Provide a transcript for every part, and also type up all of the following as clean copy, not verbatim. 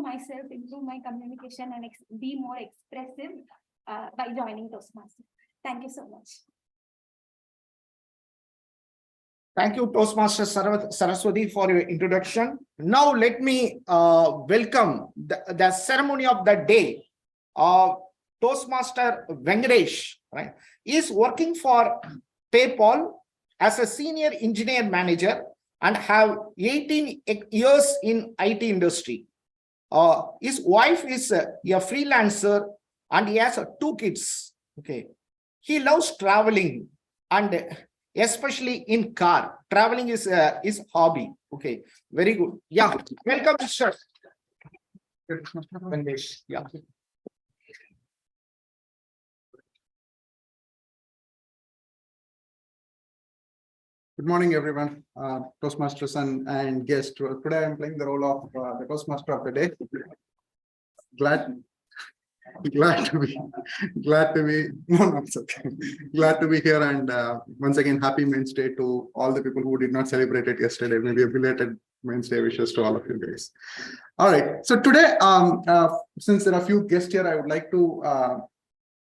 myself, improve my communication, and be more expressive by joining Toastmasters. Thank you so much. Thank you, Toastmaster Saraswati, for your introduction. Now, let me welcome the ceremony of the day. Toastmaster Venkatesh, right, is working for PayPal as a senior engineer manager and have 18 years in IT industry. His wife is a freelancer and he has 2 kids. Okay, he loves traveling and especially in car. Traveling is his hobby. Okay, very good. Yeah, welcome, Mr. Venkatesh. Yeah. Good morning, everyone. Toastmasters and guests. Today, I'm playing the role of the Toastmaster of the day. Glad to be. No, it's okay. Glad to be here, and once again, happy Men's Day to all the people who did not celebrate it yesterday. Maybe a belated Men's Day wishes to all of you guys. All right. So today, since there are a few guests here, I would like to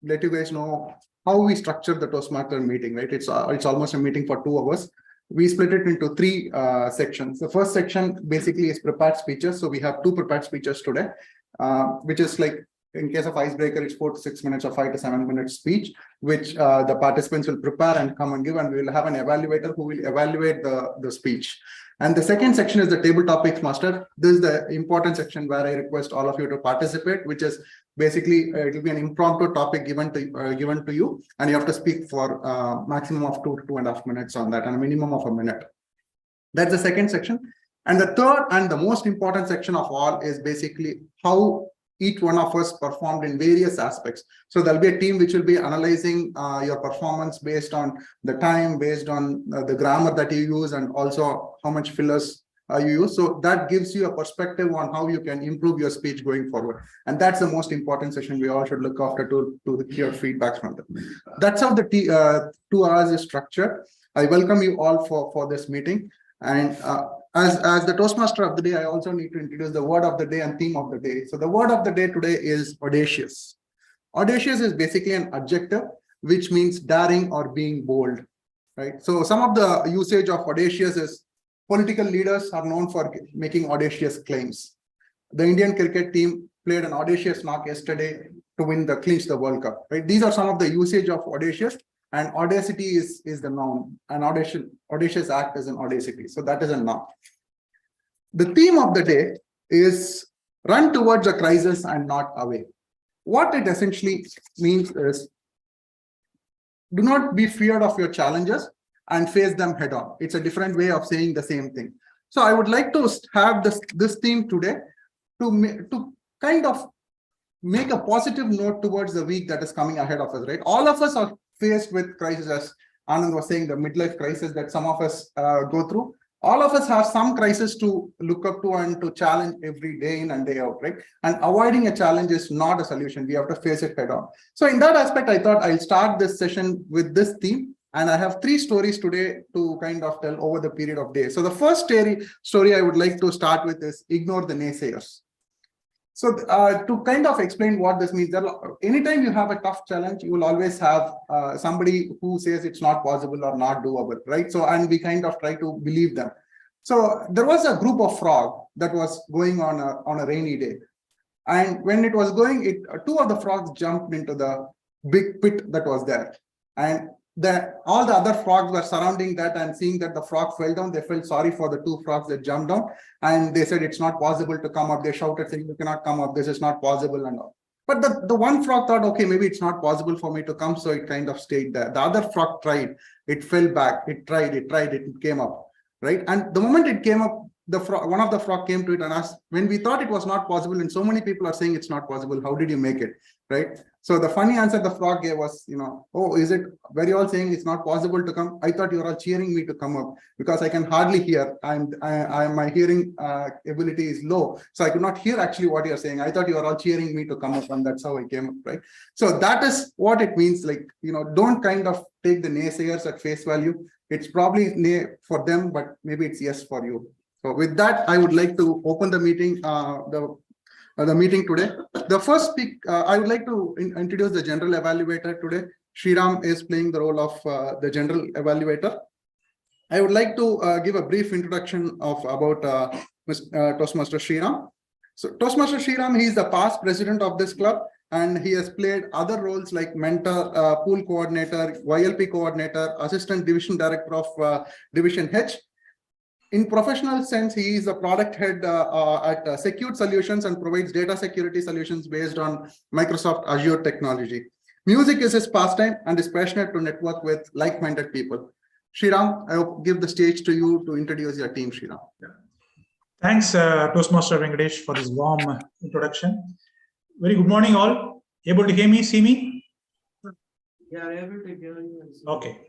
let you guys know how we structure the Toastmaster meeting. Right? It's almost a meeting for 2 hours. We split it into 3 sections. The first section basically is prepared speeches. So we have 2 prepared speeches today, which is like, in case of icebreaker, it's 4 to 6 minutes or 5 to 7 minutes speech, which the participants will prepare and come and give, and we will have an evaluator who will evaluate the speech. And the second section is the table topics master. This is the important section where I request all of you to participate, which is basically it will be an impromptu topic given to you, and you have to speak for maximum of 2 to 2.5 minutes on that, and a minimum of a minute. That's the second section. And the third and the most important section of all is basically how each one of us performed in various aspects. So there'll be a team which will be analyzing your performance based on the time, based on the grammar that you use, and also how much fillers you use. So that gives you a perspective on how you can improve your speech going forward. And that's the most important session we all should look after to hear feedback from them. That's how the 2 hours is structured. I welcome you all for this meeting. And as the Toastmaster of the day, I also need to introduce the word of the day and theme of the day. So the word of the day today is audacious. Audacious is basically an adjective, which means daring or being bold, right? So some of the usage of audacious is political leaders are known for making audacious claims. The Indian cricket team played an audacious knock yesterday to clinch the World Cup, right? These are some of the usage of audacious. And audacity is the noun. An audacious act is an audacity. So that is a noun. The theme of the day is run towards a crisis and not away. What it essentially means is do not be feared of your challenges and face them head on. It's a different way of saying the same thing. So I would like to have this theme today to kind of make a positive note towards the week that is coming ahead of us, right? All of us are faced with crises, as Anand was saying, the midlife crisis that some of us go through. All of us have some crisis to look up to and to challenge every day in and day out, right? And avoiding a challenge is not a solution. We have to face it head on. So in that aspect, I thought I'll start this session with this theme. And I have 3 stories today to kind of tell over the period of days. So the first story I would like to start with is ignore the naysayers. So to kind of explain what this means, anytime you have a tough challenge, you will always have somebody who says it's not possible or not doable, right? So, and we kind of try to believe them. So there was a group of frogs that was going on a rainy day. And when it was going, 2 of the frogs jumped into the big pit that was there. And all the other frogs were surrounding that, and seeing that the frog fell down, they felt sorry for the 2 frogs that jumped down, and they said it's not possible to come up. They shouted saying, "You cannot come up, this is not possible," and all. But the one frog thought, okay, maybe it's not possible for me to come, so it kind of stayed there. The other frog tried, it fell back, it tried, it came up, right? And the moment it came up, one of the frog came to it and asked, when we thought it was not possible and so many people are saying it's not possible, how did you make it, right? So the funny answer the frog gave was, oh, is it, were you all saying it's not possible to come? I thought you were all cheering me to come up because I can hardly hear. My hearing ability is low, so I could not hear actually what you're saying. I thought you were all cheering me to come up, and that's how I came up, right? So that is what it means. Like, don't kind of take the naysayers at face value. It's probably nay for them, but maybe it's yes for you. So with that, I would like to open the meeting. the meeting today. The first I would like to introduce the general evaluator today. Sriram is playing the role of the general evaluator. I would like to give a brief introduction about Toastmaster Sriram. So Toastmaster Sriram, he is the past president of this club, and he has played other roles like mentor, pool coordinator, YLP coordinator, assistant division director of Division H. In professional sense, he is a product head at Secure Solutions and provides data security solutions based on Microsoft Azure technology. Music is his pastime and is passionate to network with like-minded people. Sriram, I will give the stage to you to introduce your team, Sriram. Yeah. Thanks, Toastmaster Venkatesh, for this warm introduction. Very good morning, all. Able to hear me, see me? Yeah, able to hear you. Okay.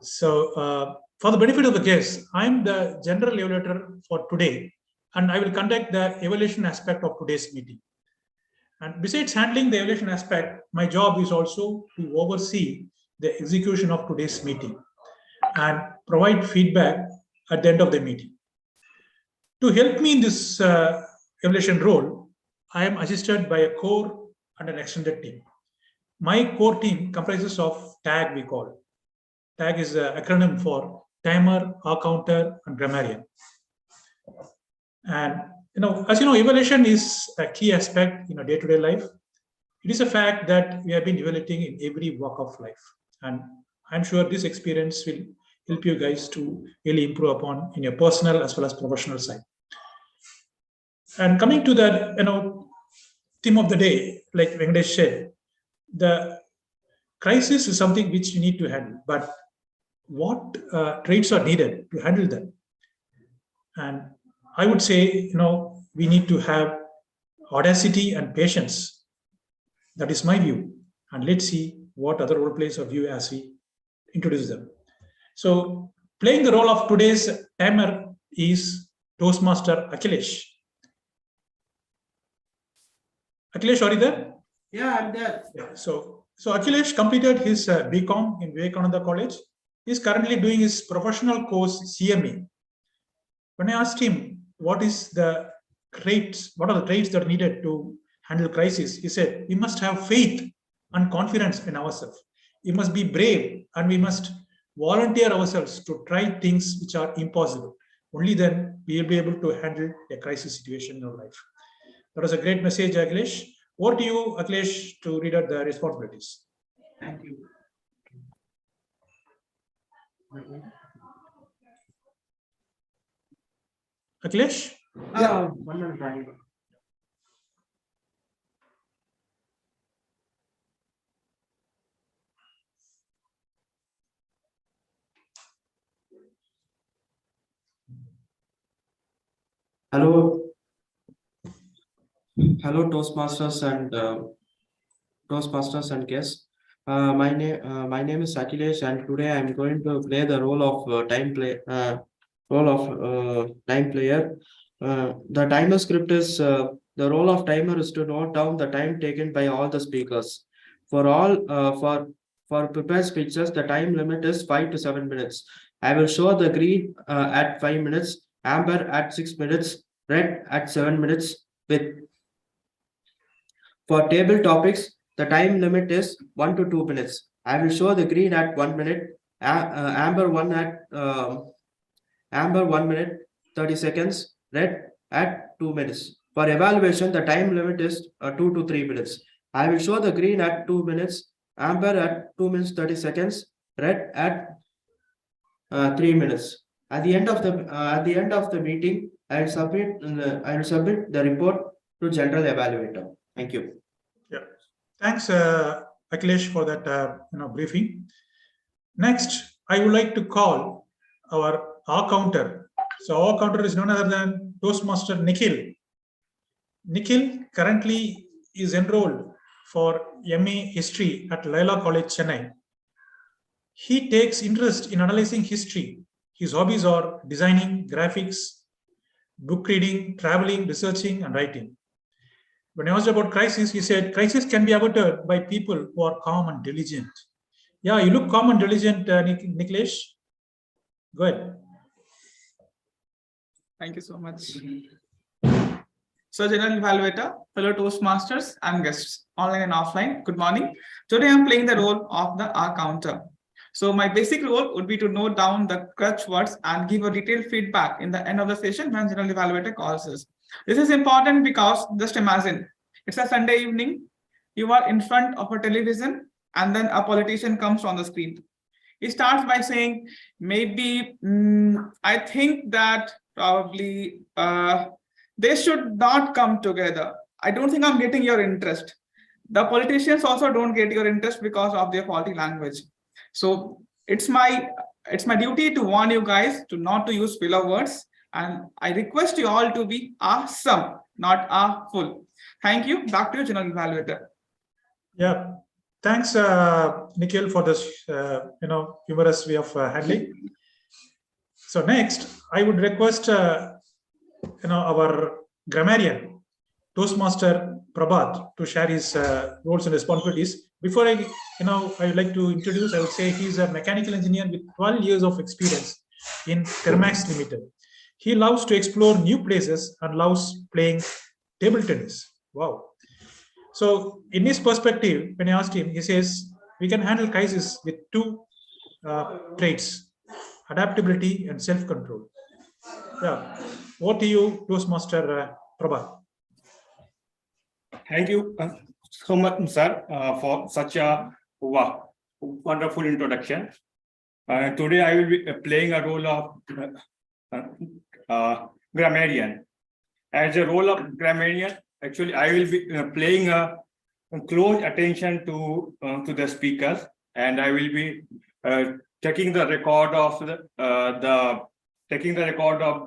So, for the benefit of the guests, I'm the general evaluator for today, and I will conduct the evaluation aspect of today's meeting. And besides handling the evaluation aspect, my job is also to oversee the execution of today's meeting and provide feedback at the end of the meeting. To help me in this evaluation role, I am assisted by a core and an extended team. My core team comprises of TAG, we call. TAG is an acronym for Timer, Counter, and Grammarian. And as you know, evaluation is a key aspect in our day-to-day life. It is a fact that we have been evaluating in every walk of life. And I'm sure this experience will help you guys to really improve upon in your personal as well as professional side. And coming to that, theme of the day, like Venkatesh said, the crisis is something which you need to handle, but what traits are needed to handle them? And I would say, we need to have audacity and patience. That is my view. And let's see what other role plays of view as we introduce them. So playing the role of today's timer is Toastmaster Akhilesh. Akhilesh, are you there? Yeah, I'm there. Yeah. So Akhilesh completed his BCom in Vivekananda College. He's currently doing his professional course CMA. When I asked him what are the traits that are needed to handle crisis, he said, we must have faith and confidence in ourselves. We must be brave and we must volunteer ourselves to try things which are impossible. Only then we will be able to handle a crisis situation in our life. That was a great message, Akhilesh. Over to you, Akhilesh, to read out the responsibilities. Thank you. Akhilesh? Yeah, 1 minute. Right. Hello, Toastmasters and guests. My name is Akhilesh, and today I'm going to play the role of time player. The timer script is the role of timer is to note down the time taken by all the speakers. For prepared speeches, the time limit is 5 to 7 minutes. I will show the green at 5 minutes, amber at 6 minutes, red at 7 minutes. For table topics, the time limit is 1 to 2 minutes. I will show the green at 1 minute, amber 1 minute, 30 seconds, red at 2 minutes. For evaluation, the time limit is 2 to 3 minutes. I will show the green at 2 minutes, amber at 2 minutes 30 seconds, red at 3 minutes. At the end of the meeting, I will submit the report to general evaluator. Thank you. Yeah, thanks, Akhilesh, for that briefing. Next, I would like to call our counter. So our counter is none other than Toastmaster Nikhil. Nikhil currently is enrolled for MA History at Laila College, Chennai. He takes interest in analyzing history. His hobbies are designing, graphics, book reading, traveling, researching, and writing. When I asked about crisis, he said, crisis can be averted by people who are calm and diligent. Yeah, you look calm and diligent, Niklesh. Go ahead. Thank you so much. So, General Evaluator, fellow Toastmasters, and guests, online and offline, good morning. Today, I'm playing the role of the R counter. So, my basic role would be to note down the clutch words and give a detailed feedback in the end of the session when General Evaluator calls us. This is important because just imagine it's a Sunday evening, you are in front of a television, and then a politician comes on the screen. He starts by saying, maybe I think that probably they should not come together. I don't think I'm getting your interest. The politicians also don't get your interest because of their faulty language. So it's my duty to warn you guys to not to use filler words, and I request you all to be awesome, not full. Thank you. Back to you, General Evaluator. Yeah, thanks, Nikhil, for this humorous way of handling. So next, I would request our grammarian, Toastmaster Prabhat, to share his roles and responsibilities. Before I would like to introduce, I would say he's a mechanical engineer with 12 years of experience in Thermax Limited. He loves to explore new places and loves playing table tennis. Wow. So in his perspective, when I asked him, he says, we can handle crisis with two traits, adaptability and self-control. Yeah. What do you, Toastmaster Prabhat? Thank you so much, sir, for such a wonderful introduction. Today, I will be playing a role of grammarian. As a role of grammarian, actually, I will be playing a close attention to the speakers, and I will be taking the record of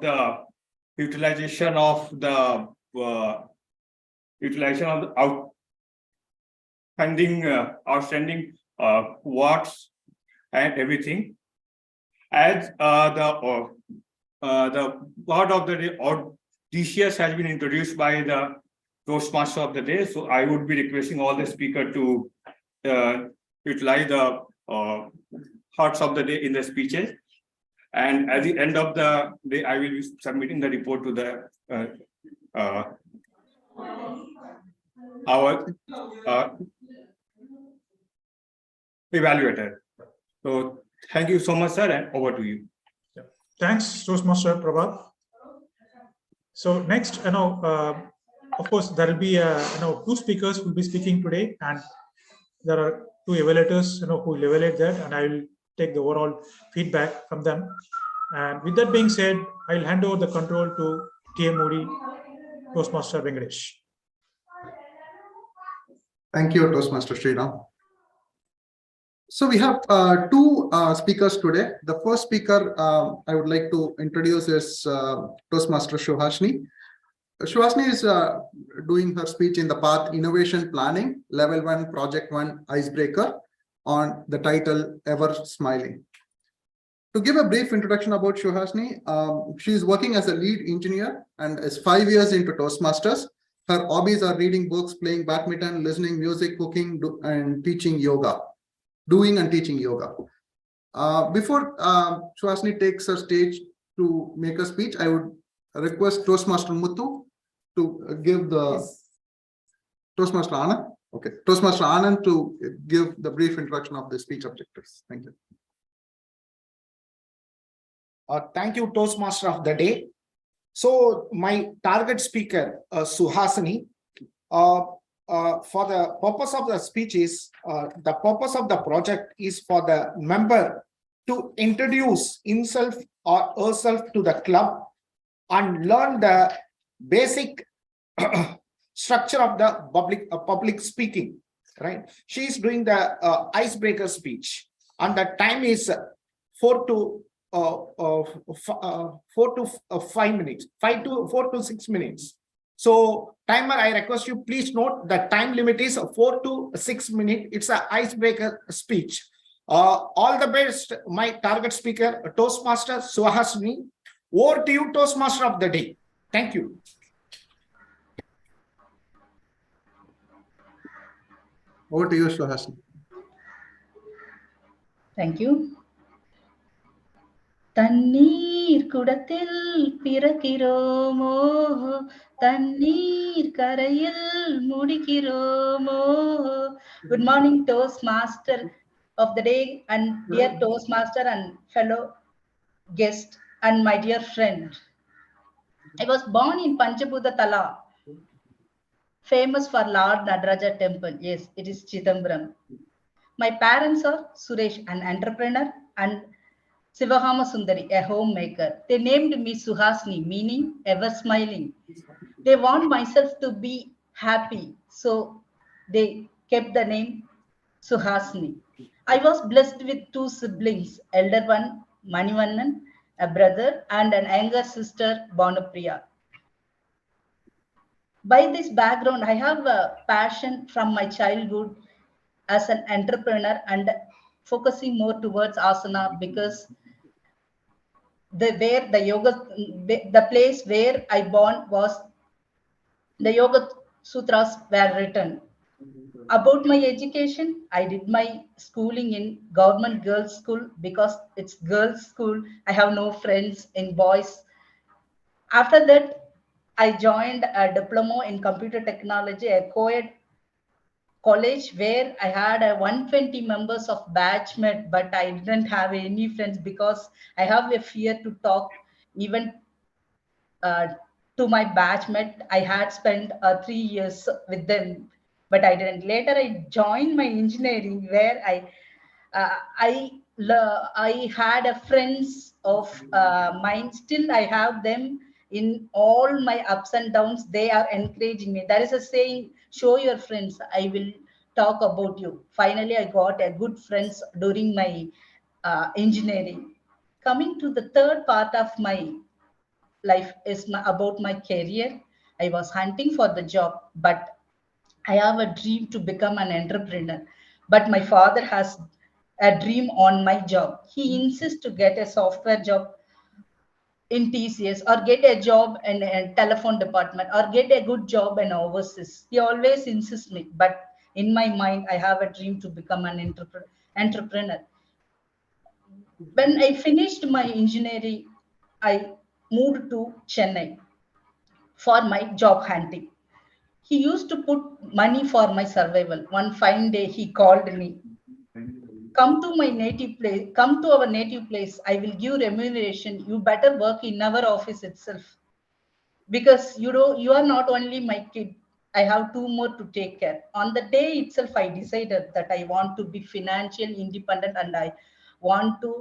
the utilization of the outstanding words and everything. As the word of the day, audacious, has been introduced by the Toastmaster of the day, so I would be requesting all the speakers to utilize the words of the day in the speeches. And at the end of the day, I will be submitting the report to the our evaluator. So thank you so much, sir, and over to you. Thanks, Toastmaster Prabhat. So next, of course, there will be two speakers who will be speaking today, and there are two evaluators who will evaluate that, and I will take the overall feedback from them. And with that being said, I'll hand over the control to TMOD Toastmaster Venkatesh. Thank you, Toastmaster Sriram. So we have two speakers today. The first speaker I would like to introduce is Toastmaster Suhasini. Suhasini is doing her speech in the path Innovation Planning, Level 1, Project 1 Icebreaker on the title Ever Smiling. To give a brief introduction about Suhasini, she is working as a lead engineer and is 5 years into Toastmasters. Her hobbies are reading books, playing badminton, listening music, cooking, and teaching yoga. Doing and teaching yoga. Before Suhasini takes her stage to make a speech, I would request Toastmaster Muthu to give the Toastmaster Anand. Okay, Toastmaster Anand to give the brief introduction of the speech objectives. Thank you. Thank you, Toastmaster of the day. So my target speaker, Suhasini, for the purpose of the speech is, the purpose of the project is for the member to introduce himself or herself to the club and learn the basic structure of the public speaking, right? She is doing the icebreaker speech, and the time is 4 to 5 minutes, 4 to 6 minutes. So timer, I request you please note the time limit is 4 to 6 minutes. It's an icebreaker speech. All the best, my target speaker, Toastmaster Suhasini. Over to you, Toastmaster of the day. Thank you. Over to you, Suhasini. Thank you. தண்ணீர் குடத்தில் பிறக்கிறோமோ தண்ணீர் கரையில் முடிக்கிறோமோ. Good morning, Toastmaster of the day and dear Toastmaster and fellow guest and my dear friend. I was born in Panchabhuta Tala, famous for Lord Nadaraja temple. Yes, it is Chidambaram. My parents are Suresh, an entrepreneur, and Sivahama Sundari, a homemaker. They named me Suhasni, meaning ever smiling. They want myself to be happy, so they kept the name Suhasni. I was blessed with two siblings, elder one Manivannan, a brother, and an younger sister, Bonapriya. By this background, I have a passion from my childhood as an entrepreneur and focusing more towards asana because the place where I born was the yoga sutras were written. About my education, I did my schooling in government girls school because it's girls school. I have no friends in boys. After that, I joined a diploma in computer technology, a co-ed college where I had a 120 members of batchmate, but I didn't have any friends because I have a fear to talk even uh, to my batchmate. I had spent 3 years with them, but I didn't. Later, I joined my engineering where uh, I I had a friends of mine. Still, I have them in all my ups and downs. They are encouraging me. There is a saying: "Show your friends. I will talk about you." Finally, I got a good friends during my engineering. Coming to the third part of my life is about my career. I was hunting for the job, but I have a dream to become an entrepreneur. But my father has a dream on my job. He insists to get a software job in TCS or get a job in a telephone department or get a good job in overseas. He always insists me, but in my mind, I have a dream to become an entrepreneur. When I finished my engineering, I moved to Chennai for my job hunting. He used to put money for my survival. One fine day, he called me, "Come to my native place, come to our native place. I will give remuneration. You better work in our office itself. Because you are not only my kid. I have two more to take care." On the day itself, I decided that I want to be financially independent and I want to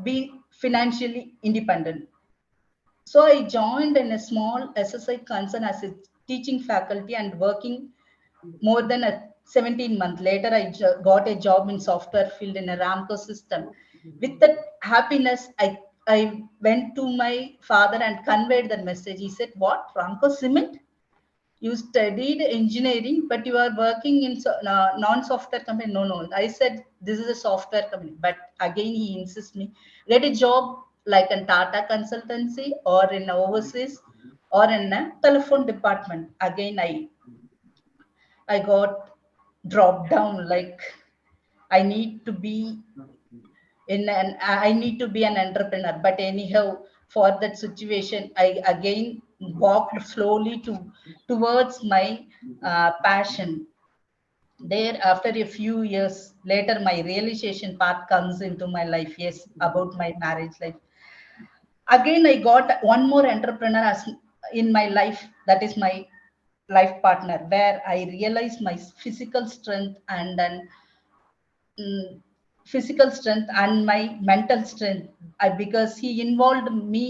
be financially independent. So I joined in a small SSI concern as a teaching faculty and working more than a 17 months later, I got a job in software field in a Ramco system. With that happiness, I went to my father and conveyed the message. He said, "What? Ramco cement? You studied engineering, but you are working in non-software company." No, no. I said, "This is a software company." But again, he insists me, "Get a job like a Tata consultancy or in overseas or in a telephone department." Again, I got dropped down. Like I need to be I need to be an entrepreneur. But anyhow, for that situation, I again walked slowly towards my passion. There, after a few years later, my realization part comes into my life. Yes, about my marriage life. Again, I got one more entrepreneur as in my life. That is my life partner, where I realized my physical strength and then physical strength and my mental strength. Because he involved me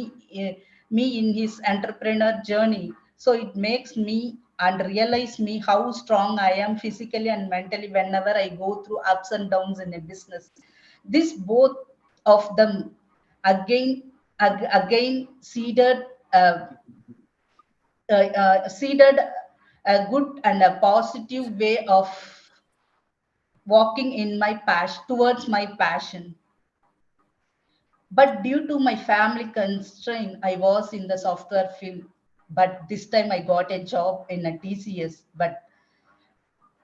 in his entrepreneur journey, so it makes me and realize me how strong I am physically and mentally whenever I go through ups and downs in a business. This both of them again again uh, seeded a good and a positive way of walking in my passion towards my passion. But due to my family constraint, I was in the software field. But this time I got a job in a TCS, but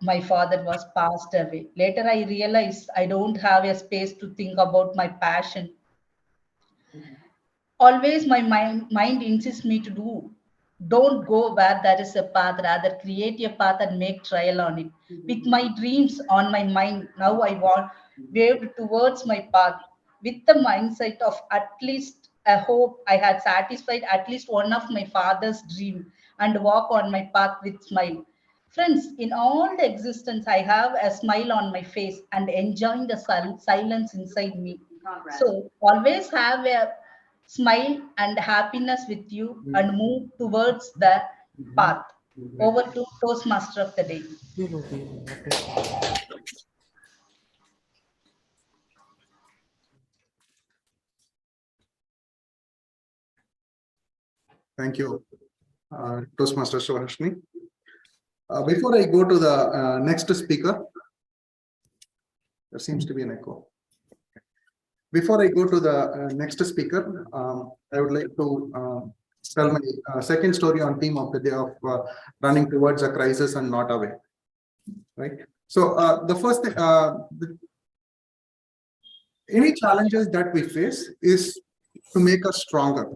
my father was passed away. Later I realized I don't have a space to think about my passion. always my mind insists me to do. Don't go where there is a path, rather create a path and make trial on it. With my dreams on my mind, now I want waved towards my path with the mindset of at least a hope I had satisfied at least one of my father's dream and walk on my path with smile. Friends, in all the existence, I have a smile on my face and enjoying the silence inside me. So always have a smile and happiness with you and move towards the path. Over to Toastmaster of the day. Thank you, Toastmaster Suhashni. Before I go to the next speaker, there seems to be an echo. Before I go to the next speaker, I would like to tell my second story on theme of the day of running towards a crisis and not away. Right. So the first thing, any challenges that we face is to make us stronger.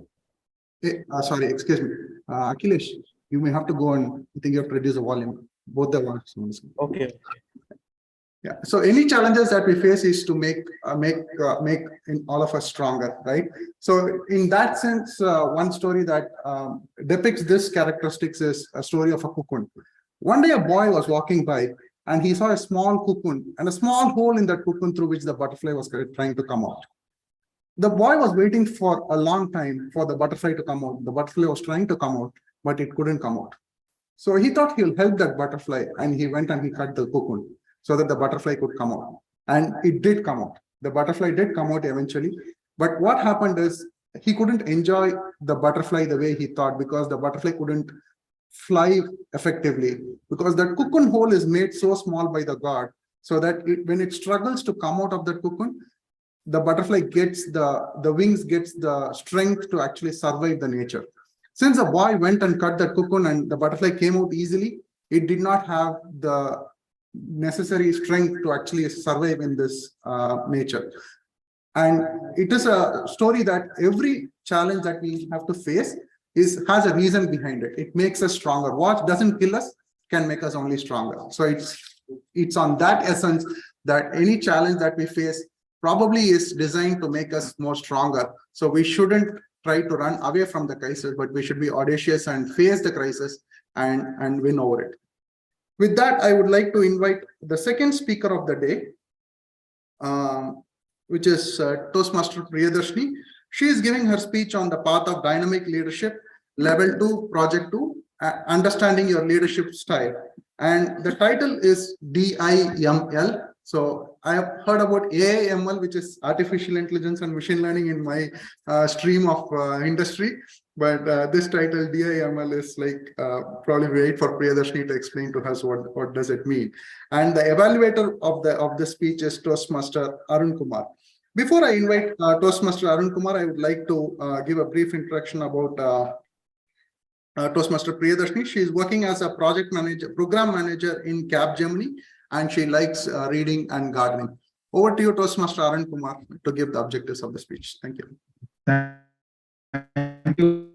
Sorry, excuse me, Akhilesh, you may have to go and I think you have to reduce the volume. Both the volumes. Okay. Yeah. So any challenges that we face is to make in all of us stronger, right? So in that sense, one story that depicts this characteristics is a story of a cocoon. One day, a boy was walking by and he saw a small cocoon and a small hole in that cocoon through which the butterfly was trying to come out. The boy was waiting for a long time for the butterfly to come out. The butterfly was trying to come out, but it couldn't come out. So he thought he'll help that butterfly, and he went and he cut the cocoon so that the butterfly could come out. And it did come out. The butterfly did come out eventually. But what happened is he couldn't enjoy the butterfly the way he thought, because the butterfly couldn't fly effectively, because that cocoon hole is made so small by the god, so that when it struggles to come out of that cocoon, the butterfly gets the wings, gets the strength to actually survive the nature. Since the boy went and cut that cocoon and the butterfly came out easily, it did not have the necessary strength to actually survive in this nature. And it is a story that every challenge that we have to face has a reason behind it. It makes us stronger. What doesn't kill us can make us only stronger. So it's on that essence that any challenge that we face probably is designed to make us more stronger. So we shouldn't try to run away from the crisis, but we should be audacious and face the crisis and win over it. With that, I would like to invite the second speaker of the day, which is Toastmaster Priyadarshini. She is giving her speech on the path of dynamic leadership, level 2, project 2, understanding your leadership style. And the title is DIML. So I have heard about AIML, which is artificial intelligence and machine learning in my stream of industry. But this title DIML is like probably wait for Priyadarshini to explain to us what does it mean. And the evaluator of the speech is Toastmaster Arun Kumar. Before I invite Toastmaster Arun Kumar, I would like to give a brief introduction about Toastmaster Priyadarshini. She is working as a program manager in Capgemini, and she likes reading and gardening. Over to you, Toastmaster Arun Kumar, to give the objectives of the speech. Thank you. Thank you,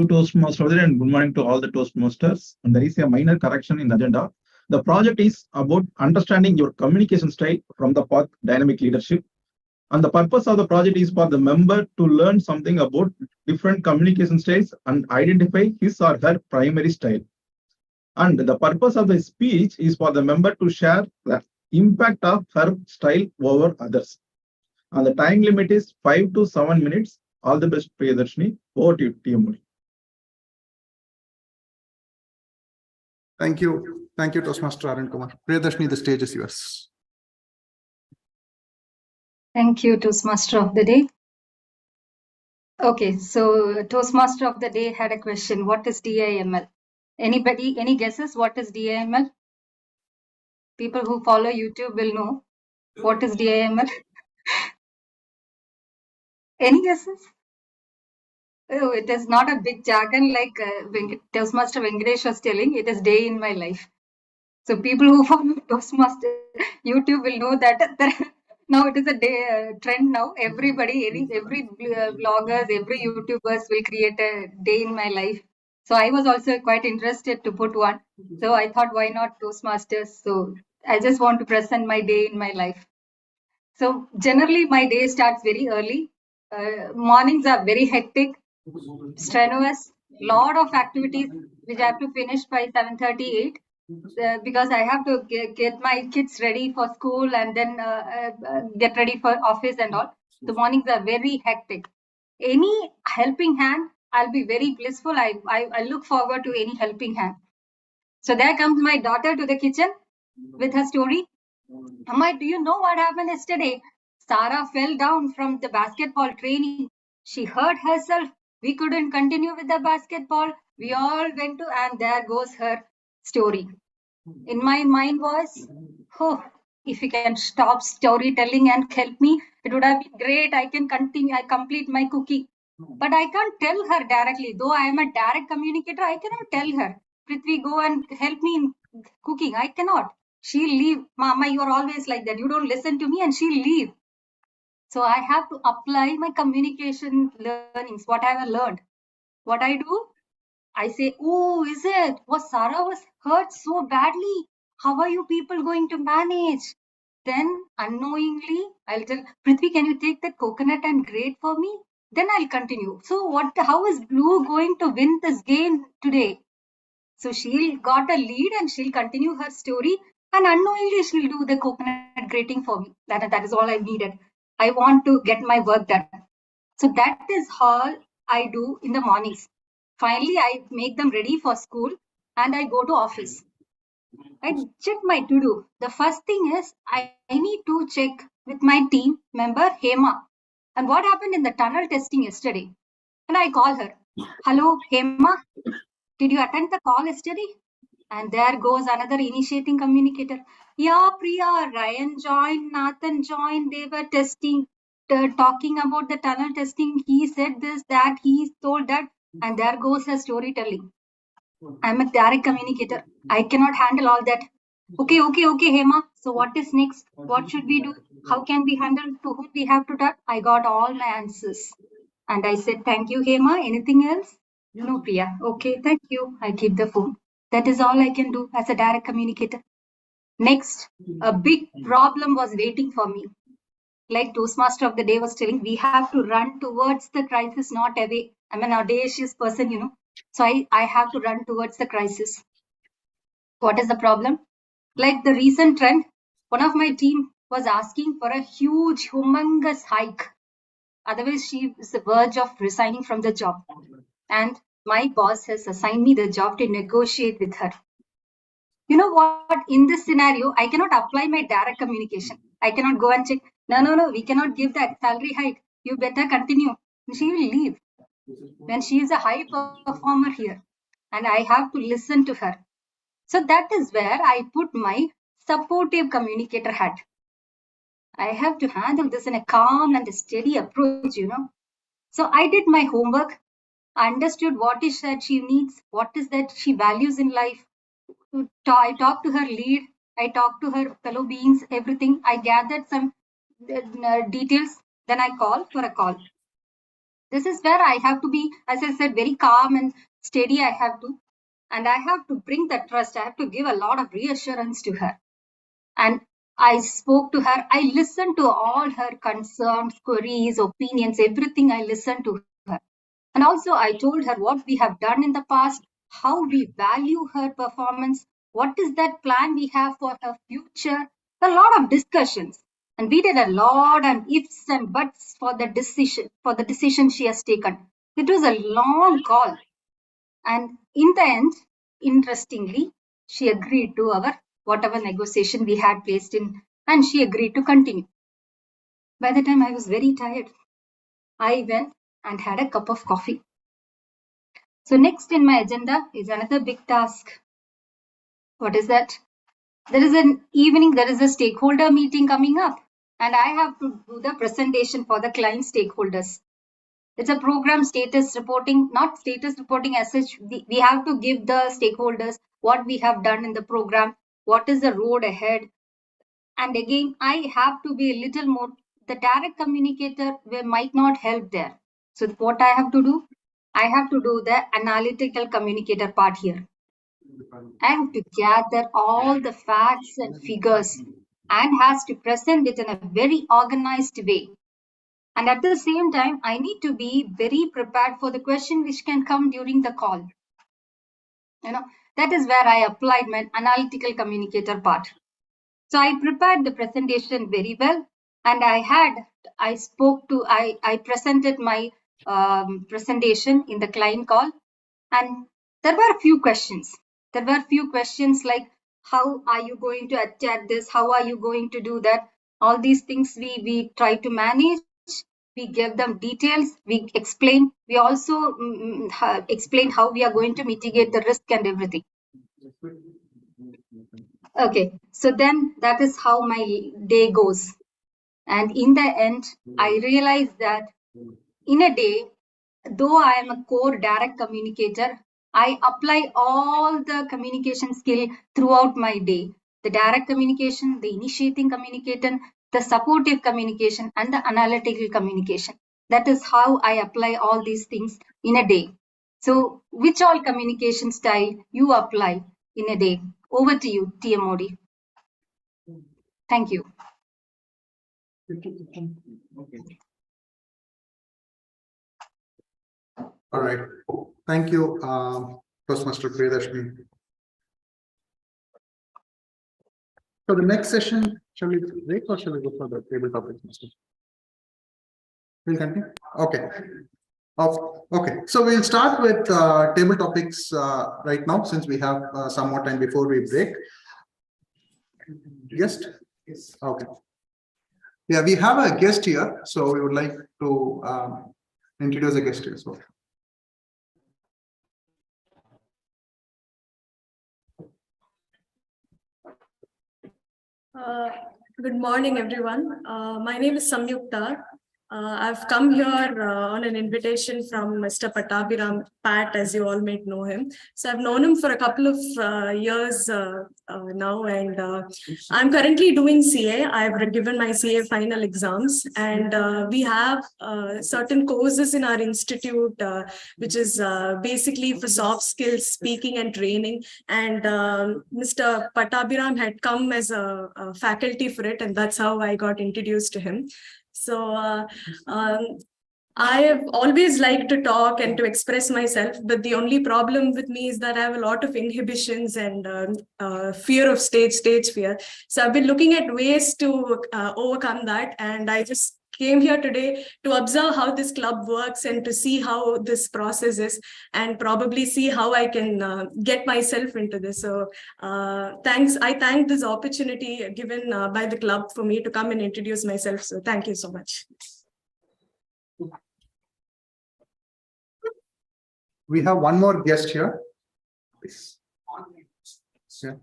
Toastmaster, and good morning to all the Toastmasters. And there is a minor correction in the agenda. The project is about understanding your communication style from the path dynamic leadership. And the purpose of the project is for the member to learn something about different communication styles and identify his or her primary style. And the purpose of the speech is for the member to share the impact of her style over others. And the time limit is 5 to 7 minutes. All the best, Priyadarshini. Over to you, TM. Thank you. Thank you, Toastmaster Arun Kumar. Priyadarshini, the stage is yours. Thank you, Toastmaster of the day. Okay, so Toastmaster of the day had a question. What is DIML? Anybody, any guesses? What is DIML? People who follow YouTube will know what is DIML. Any guesses? Oh, it is not a big jargon like Toastmaster Venkatesh was telling. It is day in my life. So people who follow Toastmaster YouTube will know that there are Now it is a trend now. Everybody, every vloggers, every YouTubers will create a day in my life. So I was also quite interested to put one. So I thought, why not Toastmasters? So I just want to present my day in my life. So generally my day starts very early. Mornings are very hectic, strenuous, lot of activities which I have to finish by 7:38. Because I have to get my kids ready for school and then get ready for office and all. The mornings are very hectic. Any helping hand, I'll be very blissful. I look forward to any helping hand. So there comes my daughter to the kitchen with her story. Amma, do you know what happened yesterday? Sarah fell down from the basketball training. She hurt herself. We couldn't continue with the basketball. We all went to, and there goes her story. In my mind was, oh, if you can stop storytelling and help me, it would have been great. I can continue, I complete my cookie. But I can't tell her directly. Though I am a direct communicator, I cannot tell her, Prithvi, go and help me in cooking. I cannot. She'll leave. Mama, you're always like that. You don't listen to me and she'll leave. So I have to apply my communication learnings, what I have learned. What I do, I say, oh, is it? Was Sarah was hurt so badly? How are you people going to manage? Then unknowingly, I'll tell Prithvi, can you take that coconut and grate for me? Then I'll continue. So how is Blue going to win this game today? So she'll got a lead and she'll continue her story and unknowingly she'll do the coconut grating for me. That is all I needed. I want to get my work done. So that is all I do in the mornings. Finally, I make them ready for school and I go to office. I check my to-do. The first thing is I need to check with my team member Hema and what happened in the tunnel testing yesterday. And I call her. Hello, Hema. Did you attend the call yesterday? And there goes another initiating communicator. Yeah, Priya, Ryan joined, Nathan joined. They were testing, talking about the tunnel testing. He said this, that, he told that. And there goes her storytelling. I'm a direct communicator. I cannot handle all that. Okay, Hema. So what is next? What should we do? How can we handle? To whom we have to talk? I got all my answers. And I said, thank you, Hema. Anything else? No, Priya. Okay, thank you. I keep the phone. That is all I can do as a direct communicator. Next, a big problem was waiting for me. Like Toastmaster of the day was telling, we have to run towards the crisis, not away. I'm an audacious person, you know. So I have to run towards the crisis. What is the problem? Like the recent trend, one of my team was asking for a huge, humongous hike. Otherwise, she is the verge of resigning from the job. And my boss has assigned me the job to negotiate with her. You know what? In this scenario, I cannot apply my direct communication. I cannot go and check. No, we cannot give that salary hike. You better continue. She will leave. When she is a high performer here, and I have to listen to her. So that is where I put my supportive communicator hat. I have to handle this in a calm and a steady approach, you know. So I did my homework. I understood what is that she needs, what is that she values in life. I talked to her lead, I talked to her fellow beings, everything. I gathered some details, then I call for a call. This is where I have to be, as I said, very calm and steady. I have to, and I have to bring that trust. I have to give a lot of reassurance to her. And I spoke to her. I listened to all her concerns, queries, opinions, everything. I listened to her. And also I told her what we have done in the past, how we value her performance, what is that plan we have for her future, a lot of discussions. And we did a lot and ifs and buts for the decision she has taken. It was a long call. And in the end, interestingly, she agreed to our whatever negotiation we had placed in, and she agreed to continue. By the time I was very tired, I went and had a cup of coffee. So next in my agenda is another big task. What is that? There is an evening, there is a stakeholder meeting coming up, and I have to do the presentation for the client stakeholders. It's a program status reporting, not status reporting as such. We have to give the stakeholders what we have done in the program, what is the road ahead, And again, I have to be a little more, the direct communicator might not help there. So what I have to do? I have to do the analytical communicator part here. I have to gather all the facts and figures and has to present it in a very organized way. And at the same time, I need to be very prepared for the question which can come during the call. That is where I applied my analytical communicator part. So I prepared the presentation very well, and I presented my presentation in the client call, and there were a few questions. There were a few questions like, how are you going to attack this? How are you going to do that? All these things we try to manage. We give them details. We explain. We also explain how we are going to mitigate the risk and everything. Okay, so then that is how my day goes. And in the end, I realized that in a day, though I am a core direct communicator, I apply all the communication skill throughout my day. The direct communication, the initiating communication, the supportive communication, and the analytical communication. That is how I apply all these things in a day. So which all communication style you apply in a day? Over to you, TMOD. Thank you. All right. Thank you, Toastmaster Priyadashmi. So the next session, shall we break or shall we go for the table topics, Master? We'll continue. Okay. Okay. So we'll start with table topics right now, since we have some more time before we break. Guest? Yes. Okay. Yeah, we have a guest here, so we would like to introduce a guest here as well. Good morning, everyone. My name is Samyukta. I've come here on an invitation from Mr. Pattabhiram, Pat, as you all may know him. So I've known him for a couple of years now, and I'm currently doing CA. I've given my CA final exams, and we have certain courses in our institute, which is basically for soft skills, speaking and training. And Mr. Pattabhiram had come as a faculty for it, and that's how I got introduced to him. So I have always liked to talk and to express myself, but the only problem with me is that I have a lot of inhibitions and fear of stage fear. So I've been looking at ways to overcome that, and I just came here today to observe how this club works and to see how this process is, and probably see how I can get myself into this. So thanks. I thank this opportunity given by the club for me to come and introduce myself. So thank you so much. We have one more guest here. Please. Yeah.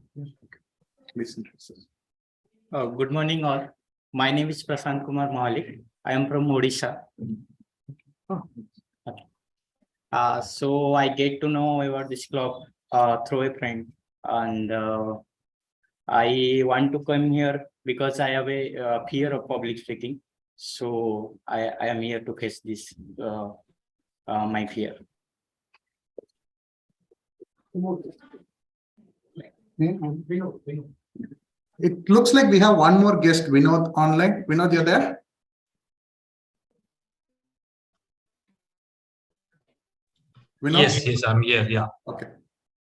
Please introduce us. Good morning all. My name is Prasant Kumar Mahalik. I am from Odisha. Okay. So I get to know about this club through a friend, and I want to come here because I have a fear of public speaking. So I am here to face this my fear. It looks like we have one more guest, Vinod, online. Vinod, you're there? Vinod? Yes, I'm here. Yeah. Okay.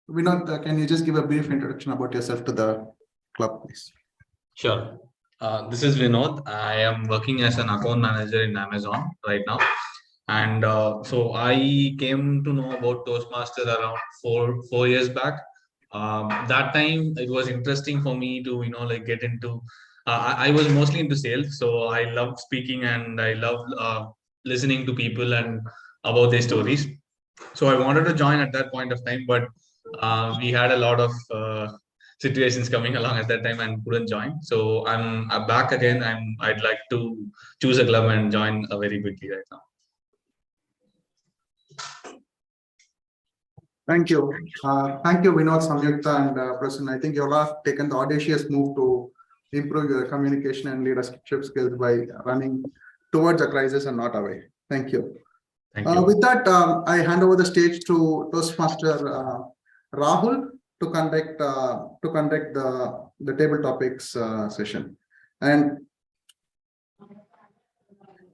Vinod, can you just give a brief introduction about yourself to the club, please? Sure. This is Vinod. I am working as an account manager in Amazon right now. And so I came to know about Toastmasters around four years back. That time it was interesting for me to, like get into, I was mostly into sales. So I loved speaking and I loved listening to people and about their stories. So I wanted to join at that point of time, but we had a lot of situations coming along at that time and couldn't join. So I'm back again. I'd like to choose a club and join very quickly right now. Thank you. Thank you, Vinod, Samyukta, and Prasanna. I think you all have taken the audacious move to improve your communication and leadership skills by running towards a crisis and not away. Thank you. Thank you. With that, I hand over the stage to Toastmaster Rahul to conduct the table topics session. And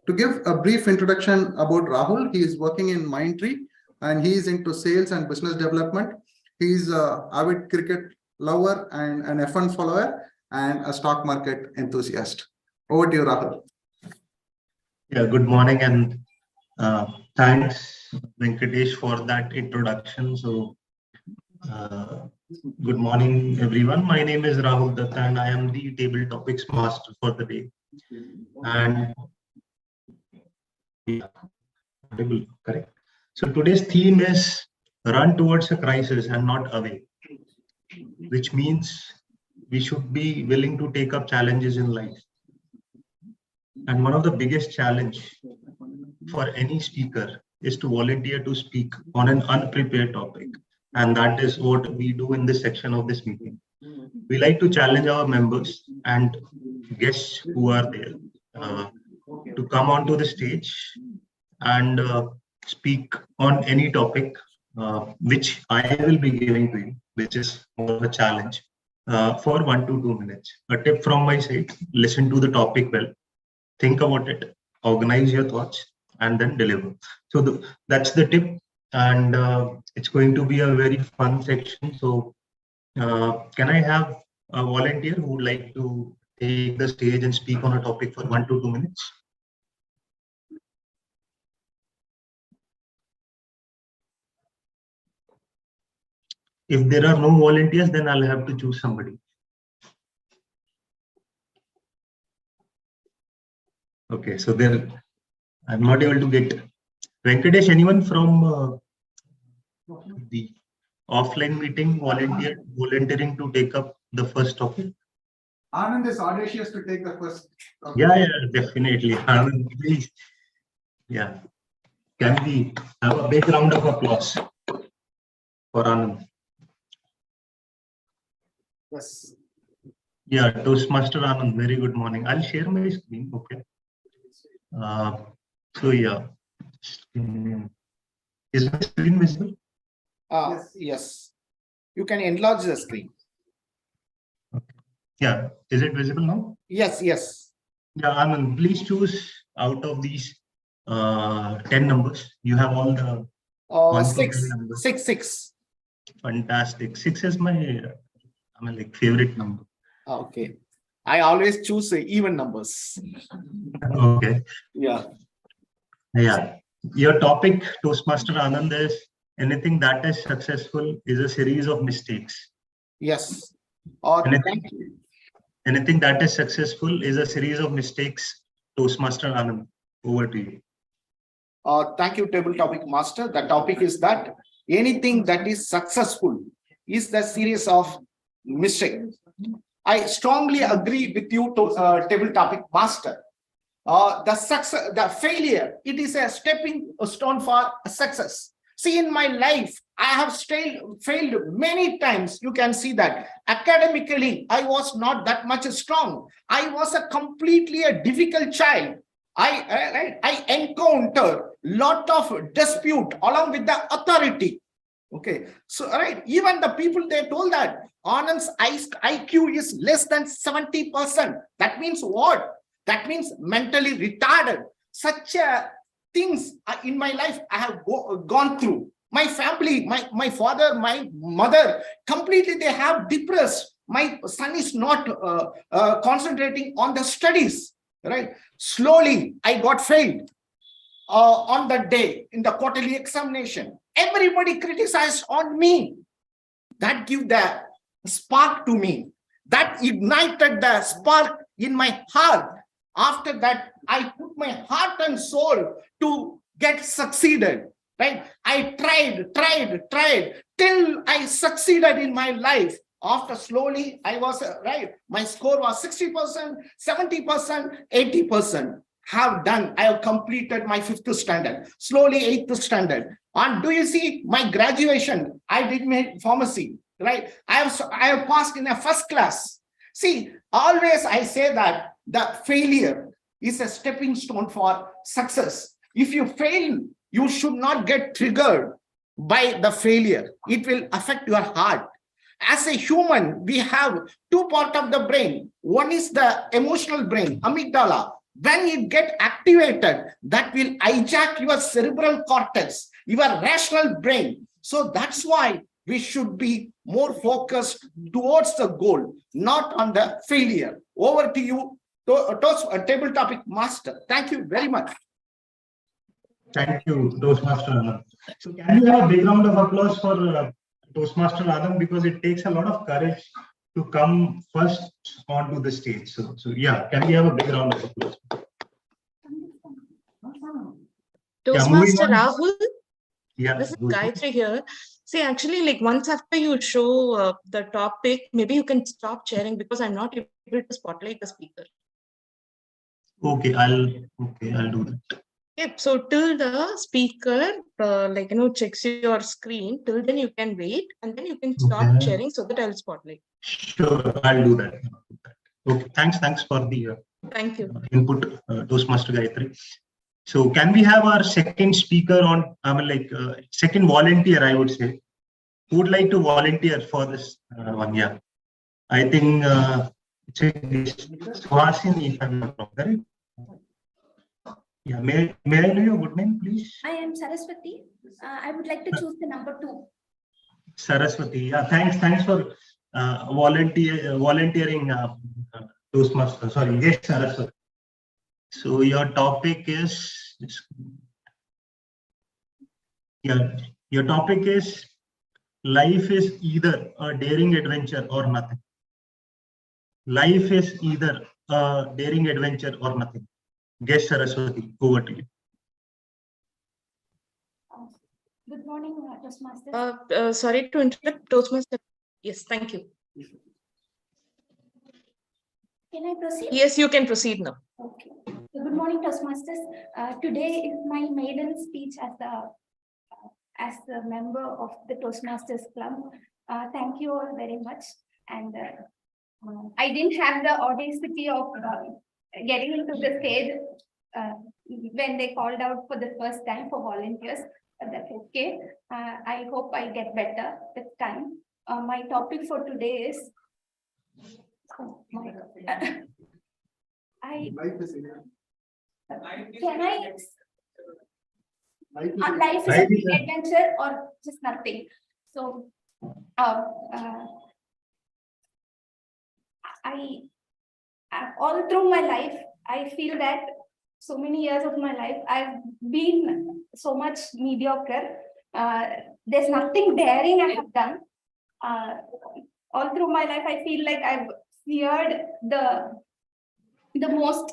to give a brief introduction about Rahul, he is working in Mindtree and he is into sales and business development. He is an avid cricket lover and an F1 follower and a stock market enthusiast. Over to you, Rahul. Yeah, good morning and thanks, Venkatesh, for that introduction. So, good morning, everyone. My name is Rahul Datta and I am the table topics master for the day. And yeah, correct. So today's theme is run towards a crisis and not away, which means we should be willing to take up challenges in life. And one of the biggest challenge for any speaker is to volunteer to speak on an unprepared topic. And that is what we do in this section of this meeting. We like to challenge our members and guests who are there to come onto the stage and speak on any topic which I will be giving to you, which is more of a challenge for 1 to 2 minutes. A tip from my side, listen to the topic well, think about it, organize your thoughts, and then deliver. So that's the tip. And it's going to be a very fun section. So can I have a volunteer who would like to take the stage and speak on a topic for 1 to 2 minutes? If there are no volunteers, then I'll have to choose somebody. Okay, so there, I'm not able to get Venkatesh. Anyone from the offline meeting volunteering to take up the first topic? Anand is audacious to take the first topic. Yeah, definitely. Anand, please. Yeah. Can we have a big round of applause for Anand? Yes. Yeah, Toastmaster Anand, very good morning. I'll share my screen. Okay. So yeah, is my screen visible? Yes. You can enlarge the screen. Okay. Yeah, is it visible now? Yes. Yeah, Anand, please choose out of these 10 numbers. You have all the 1 to 10 numbers. Six. Fantastic. 6 is my favorite number. Okay. I always choose even numbers. Okay. Yeah. Yeah. Your topic, Toastmaster Anand, is anything that is successful is a series of mistakes. Yes. Anything that is successful is a series of mistakes. Toastmaster Anand, over to you. Thank you, table topic master. The topic is that anything that is successful is the series of mistakes. I strongly agree with you, table topic master. The failure, it is a stepping stone for success. See, in my life, I have failed many times. You can see that academically, I was not that much strong. I was completely a difficult child. I encountered lot of dispute along with the authority. Okay, so even the people, they told that Anand's IQ is less than 70%. That means what? That means mentally retarded. Such things in my life I have gone through. My family, my father, my mother, completely they have depressed. My son is not concentrating on the studies. Right? Slowly, I got failed on that day in the quarterly examination. Everybody criticized on me. That gave the spark to me. That ignited the spark in my heart. After that, I put my heart and soul to get succeeded. Right? I tried till I succeeded in my life. After slowly, I was my score was 60%, 70%, 80%. Have done. I have completed my 5th standard. Slowly 8th standard. And do you see my graduation? I did my pharmacy. Right? I have passed in a first class. See, always I say that the failure is a stepping stone for success. If you fail, you should not get triggered by the failure. It will affect your heart. As a human, we have two parts of the brain. One is the emotional brain, amygdala. When it gets activated, that will hijack your cerebral cortex, your rational brain. So that's why we should be more focused towards the goal, not on the failure. Over to you, table topic master. Thank you very much. Thank you, Toastmaster Adam. So can we have a big round of applause for Toastmaster Adam, because it takes a lot of courage to come first onto the stage. So yeah, can we have a big round of applause? Toastmaster Rahul, yeah, this is Gayatri here. See, actually, like once after you show the topic, maybe you can stop sharing because I'm not able to spotlight the speaker. Okay, I'll do that. Yep. So till the speaker, checks your screen, till then you can wait and then you can stop sharing so that I'll spotlight. Sure, I'll do that. Okay, thanks for the Thank you. Input, Toastmaster Gayatri. So can we have our second speaker on, second volunteer, I would say. Who would like to volunteer for this one? Yeah, I think it's Suhasini, if I'm not wrong, correct? Yeah, may I know your good name, please? I am Saraswati. I would like to choose the number 2. Saraswati. Yeah, thanks for volunteering Toastmaster. Sorry, yes, Saraswati. So your topic is life is either a daring adventure or nothing. Life is either a daring adventure or nothing. Guess, Saraswati, over to you. Good morning, Toastmasters. Sorry to interrupt, Toastmaster. Yes, thank you. Can I proceed? Yes, you can proceed now. Okay. So good morning, Toastmasters. Today is my maiden speech as the member of the Toastmasters Club. Thank you all very much. And I didn't have the audacity of getting into the stage when they called out for the first time for volunteers. That's okay. I hope I get better with time. My topic for today is life is adventure or just nothing. So all through my life, I feel that so many years of my life, I've been so much mediocre. There's nothing daring I have done. All through my life, I feel like I've feared the most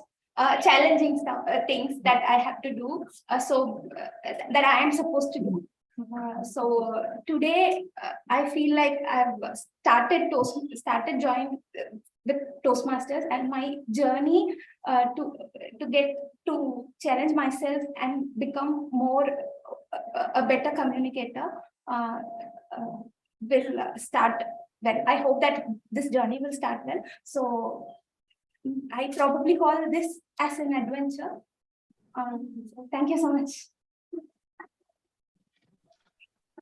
challenging stuff, things that I have to do, that I am supposed to do. So today, I feel like I've started joining with Toastmasters, and my journey to get to challenge myself and become a better communicator will start well. I hope that this journey will start well. So I probably call this as an adventure. Thank you so much.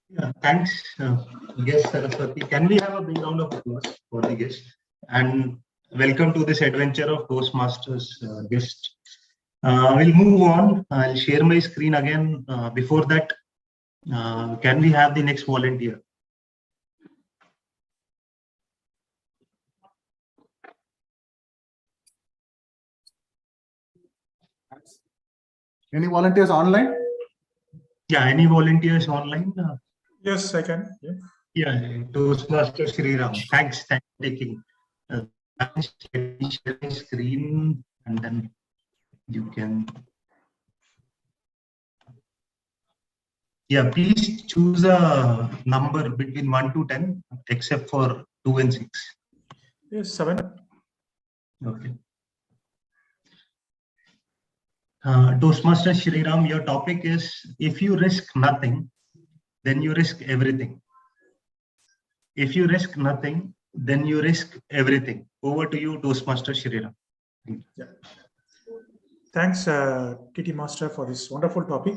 Yeah, thanks, guest Saraswati. Can we have a big round of applause for the guest? And welcome to this adventure of Toastmasters guest. We'll move on. I'll share my screen again. Before that, can we have the next volunteer? Any volunteers online? Yeah, any volunteers online? Yes, I can. Yeah, Toastmaster Sriram. Thanks for taking sharing screen, and then you can. Yeah, please choose a number between 1 to 10, except for 2 and 6. Yes, 7. Okay. Toastmaster Shriram, your topic is, if you risk nothing, then you risk everything. If you risk nothing, then you risk everything. Over to you, Toastmaster Shriram. Yeah. Thanks, TT Master, for this wonderful topic.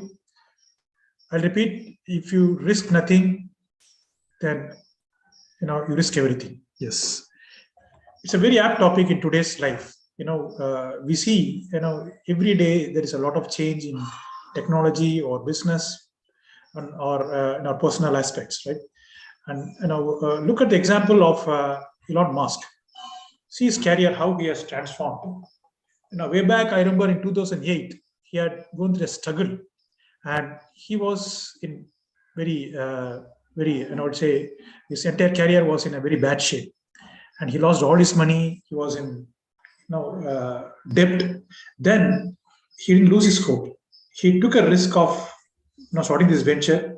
I'll repeat, if you risk nothing, then you risk everything. Yes. It's a very apt topic in today's life. We see, every day there is a lot of change in technology or business or in our personal aspects, right? And look at the example of Elon Musk. See his career, how he has transformed. Way back, I remember in 2008, he had gone through a struggle, and he was in very, I would say, his entire career was in a very bad shape, and he lost all his money. He was in debt. Then he didn't lose his hope. He took a risk of starting this venture,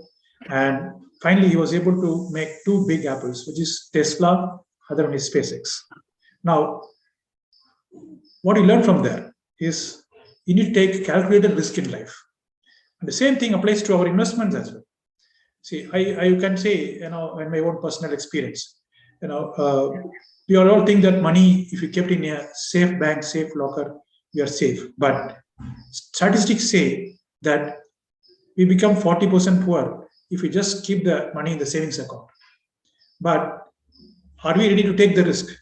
and finally he was able to make two big apples, which is Tesla, other one is SpaceX. Now, what you learn from there is you need to take calculated risk in life. And the same thing applies to our investments as well. See, I can say, in my own personal experience, we all think that money, if you kept in a safe bank, safe locker, we are safe. But statistics say that we become 40% poor if we just keep the money in the savings account. But are we ready to take the risk?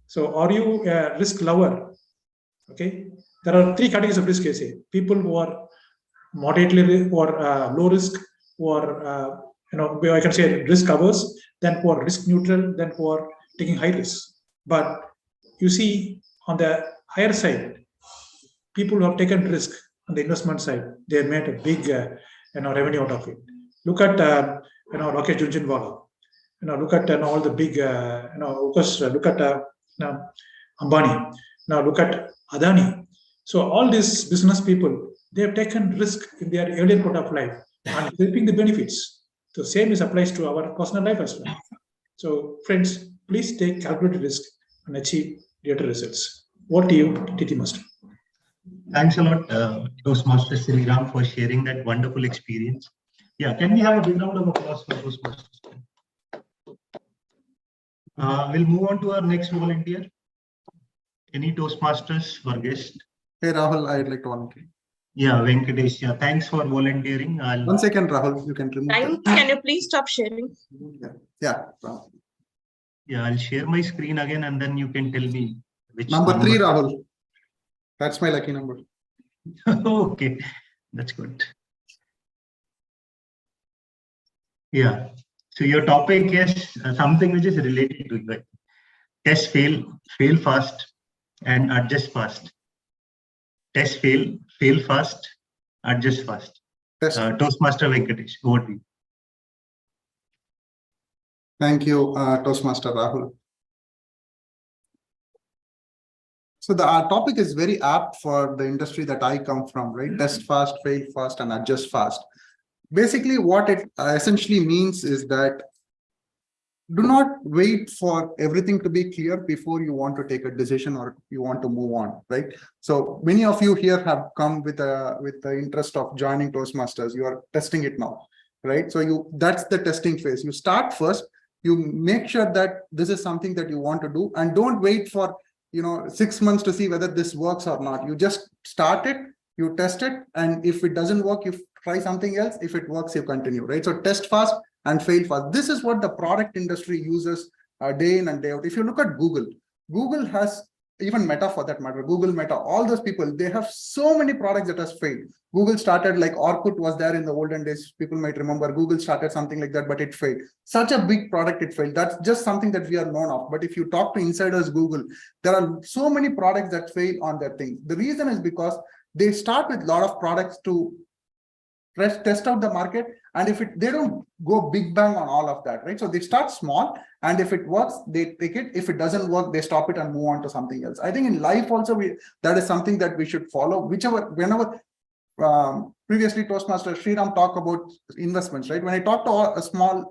So are you a risk lover? Okay. There are three categories of risk, I say. People who are moderately or low risk, who are, I can say risk averse, then who are risk neutral, then who are taking high risk. But you see, on the higher side, people who have taken risk on the investment side, they have made a big revenue out of it. Look at Rakesh Jhunjhunwala. Look at all the big look at Ambani. Now look at Adani. So all these business people, they have taken risk in their earlier part of life and reaping the benefits. So same is applies to our personal life as well. So friends, please take calculated risk and achieve greater results. What do you, TT Master? Thanks a lot, Toastmaster Sriram, for sharing that wonderful experience. Yeah, can we have a big round of applause for Toastmasters? We'll move on to our next volunteer. Any Toastmasters or guest? Hey Rahul, I'd like to volunteer. Yeah, Venkatesh. Yeah, thanks for volunteering. 1 second, Rahul. You can remove. Can you please stop sharing? Yeah. Yeah, I'll share my screen again, and then you can tell me which number 3, Rahul. That's my lucky number. Okay, that's good. Yeah. So your topic is something which is related to it. Test, fail fast, and adjust fast. Test, fail fast, adjust fast. Toastmaster Venkatesh, over to you. Thank you, Toastmaster Rahul. So the topic is very apt for the industry that I come from, right? Test fast, fail fast, and adjust fast. Basically, what it essentially means is that do not wait for everything to be clear before you want to take a decision or you want to move on, right? So many of you here have come with the interest of joining Toastmasters. You are testing it now, right? So that's the testing phase. You start first, you make sure that this is something that you want to do, and don't wait for 6 months to see whether this works or not. You just start it, you test it, and if it doesn't work, you try something else. If it works, you continue, right? So test fast and fail fast. This is what the product industry uses day in and day out. If you look at Google has, even Meta for that matter, Google, Meta, all those people, they have so many products that has failed. Google started like Orkut was there in the olden days. People might remember Google started something like that, but it failed. Such a big product, it failed. That's just something that we are known of. But if you talk to insiders Google, there are so many products that fail on their thing. The reason is because they start with a lot of products to test out the market, and if they don't go big bang on all of that, right? So they start small, and if it works, they take it. If it doesn't work, they stop it and move on to something else. I think in life also, that is something that we should follow. Whenever previously Toastmaster Sriram talked about investments, right? When I talk to a small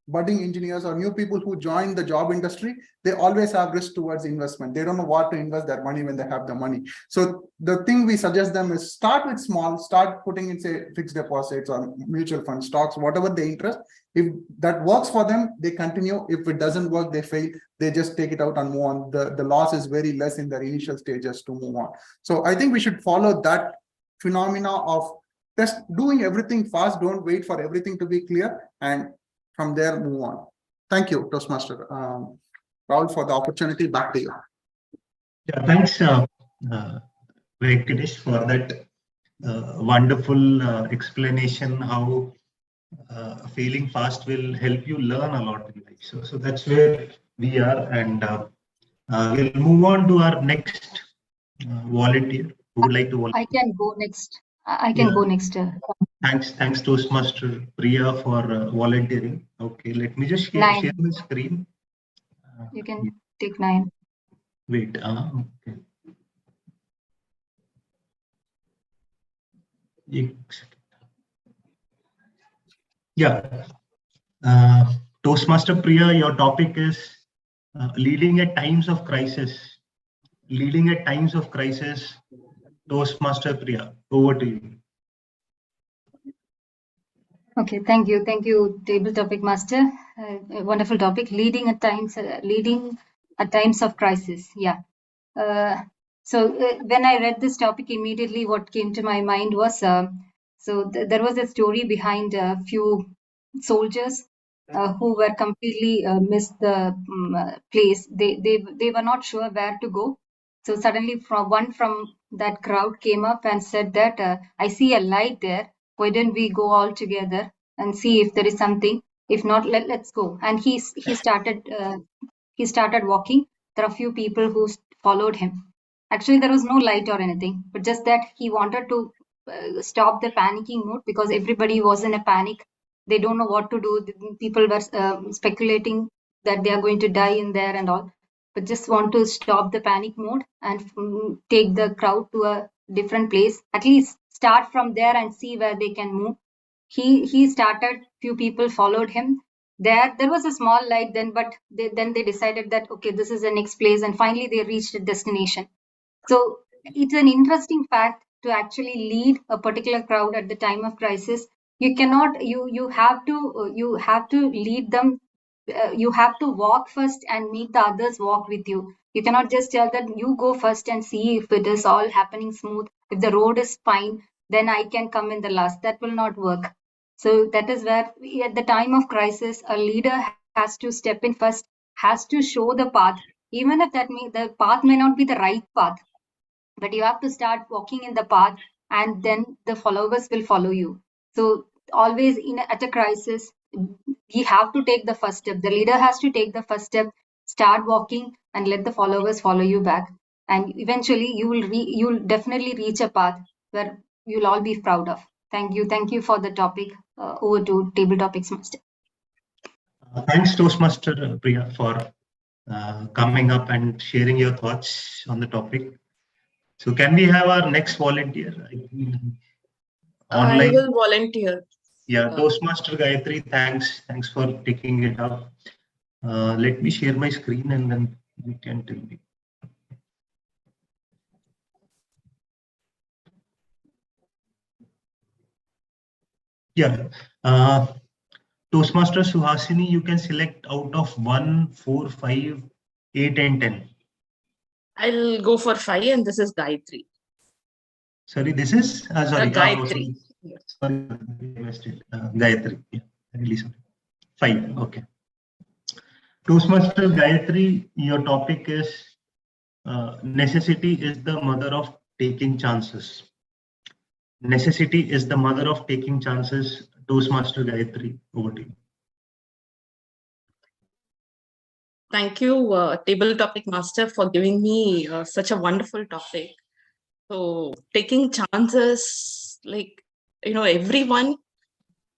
budding engineers or new people who join the job industry, they always have risk towards investment. They don't know what to invest their money when they have the money. So the thing we suggest them is start with small, start putting in, say, fixed deposits or mutual funds, stocks, whatever they interest. If that works for them, they continue. If it doesn't work, they fail. They just take it out and move on. The loss is very less in their initial stages to move on. So I think we should follow that phenomena of just doing everything fast. Don't wait for everything to be clear, and from there move on. Thank you, Toastmaster Rahul, for the opportunity. Back to you. Yeah, thanks, Venkatesh, for that wonderful explanation how failing fast will help you learn a lot in life. So that's where we are, and we'll move on to our next volunteer who would like to volunteer. I can go next. I can go next. Thanks, Toastmaster Priya, for volunteering. Okay, let me just share my screen. You can take 9. Wait, okay. Yeah. Toastmaster Priya, your topic is leading at times of crisis. Leading at times of crisis. Toastmaster Priya, over to you. Okay, thank you. Thank you, Table Topic Master. Wonderful topic, leading at times of crisis. Yeah. So when I read this topic, immediately what came to my mind was, there was a story behind a few soldiers who were completely missed the place. They were not sure where to go. So suddenly from that crowd came up and said that I see a light there. Why don't we go all together and see if there is something? If not, let's go. And he started walking. There are a few people who followed him. Actually, there was no light or anything, but just that he wanted to stop the panicking mood, because everybody was in a panic. They don't know what to do. People were speculating that they are going to die in there and all, but just want to stop the panic mode and take the crowd to a different place. At least start from there and see where they can move. He started. Few people followed him. There was a small light then, but then they decided that okay, this is the next place, and finally they reached a destination. So it's an interesting fact to actually lead a particular crowd at the time of crisis. You cannot, you have to lead them. You have to walk first and make the others walk with you. You cannot just tell that you go first and see if it is all happening smooth. If the road is fine, then I can come in the last. That will not work. So that is where at the time of crisis, a leader has to step in first, has to show the path, even if that means the path may not be the right path, but you have to start walking in the path, and then the followers will follow you. So always at a crisis, we have to take the first step. The leader has to take the first step, start walking, and let the followers follow you back. And eventually you'll definitely reach a path where you'll all be proud of. Thank you for the topic. Over to Table Topics Master. Thanks, Toastmaster Priya, for coming up and sharing your thoughts on the topic. So can we have our next volunteer? I will volunteer. Yeah, Toastmaster Gayatri, thanks for taking it up. Let me share my screen and then you can tell me. Yeah, Toastmaster Suhasini, you can select out of 1, 4, 5, 8, and 10. I'll go for 5, and this is Gayatri. Sorry, this is sorry. Gayatri. Sorry, I missed it. Gayatri. Yeah, really sorry. 5. Okay. Toastmaster Gayatri, your topic is necessity is the mother of taking chances. Necessity is the mother of taking chances. Toastmaster Gayatri, over to you. Thank you, Table Topic Master, for giving me such a wonderful topic. So taking chances, like, everyone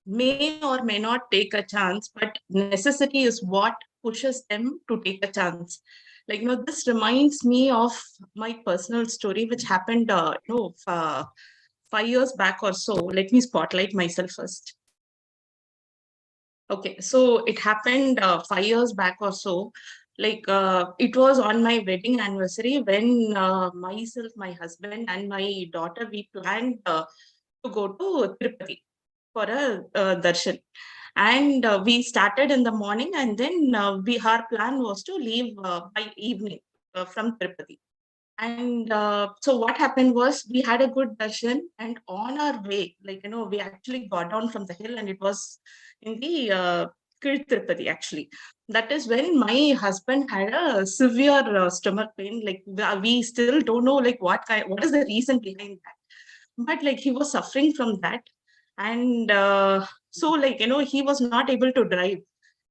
may or may not take a chance, but necessity is what pushes them to take a chance. Like, this reminds me of my personal story, which happened, 5 years back or so. Let me spotlight myself first. Okay, so it happened 5 years back or so. Like it was on my wedding anniversary when myself, my husband, and my daughter we planned to go to Tirupati for a darshan. And we started in the morning, and then our plan was to leave by evening from Tirupati. And so what happened was we had a good darshan, and on our way, like, we actually got down from the hill, and it was in the Tirupati actually. That is when my husband had a severe stomach pain. Like we still don't know like what is the reason behind that. But like he was suffering from that. And so like, he was not able to drive.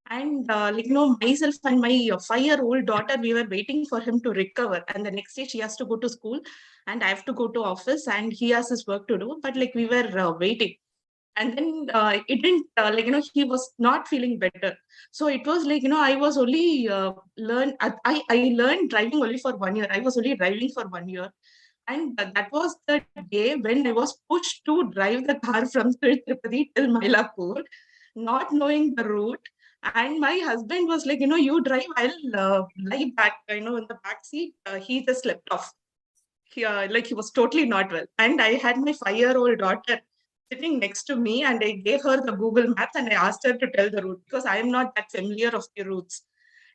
And like, myself and my 5-year-old daughter, we were waiting for him to recover. And the next day she has to go to school and I have to go to office and he has his work to do. But like we were waiting. And then it didn't like, he was not feeling better. So it was like, I was only I learned driving only for 1 year. I was only driving for 1 year. And that was the day when I was pushed to drive the car from Tirupati till Mylapore, not knowing the route. And my husband was like, you drive, I'll lie back, in the back seat. He just slept off. Like he was totally not well. And I had my 5-year-old daughter sitting next to me, and I gave her the Google Maps and I asked her to tell the route because I am not that familiar of the routes.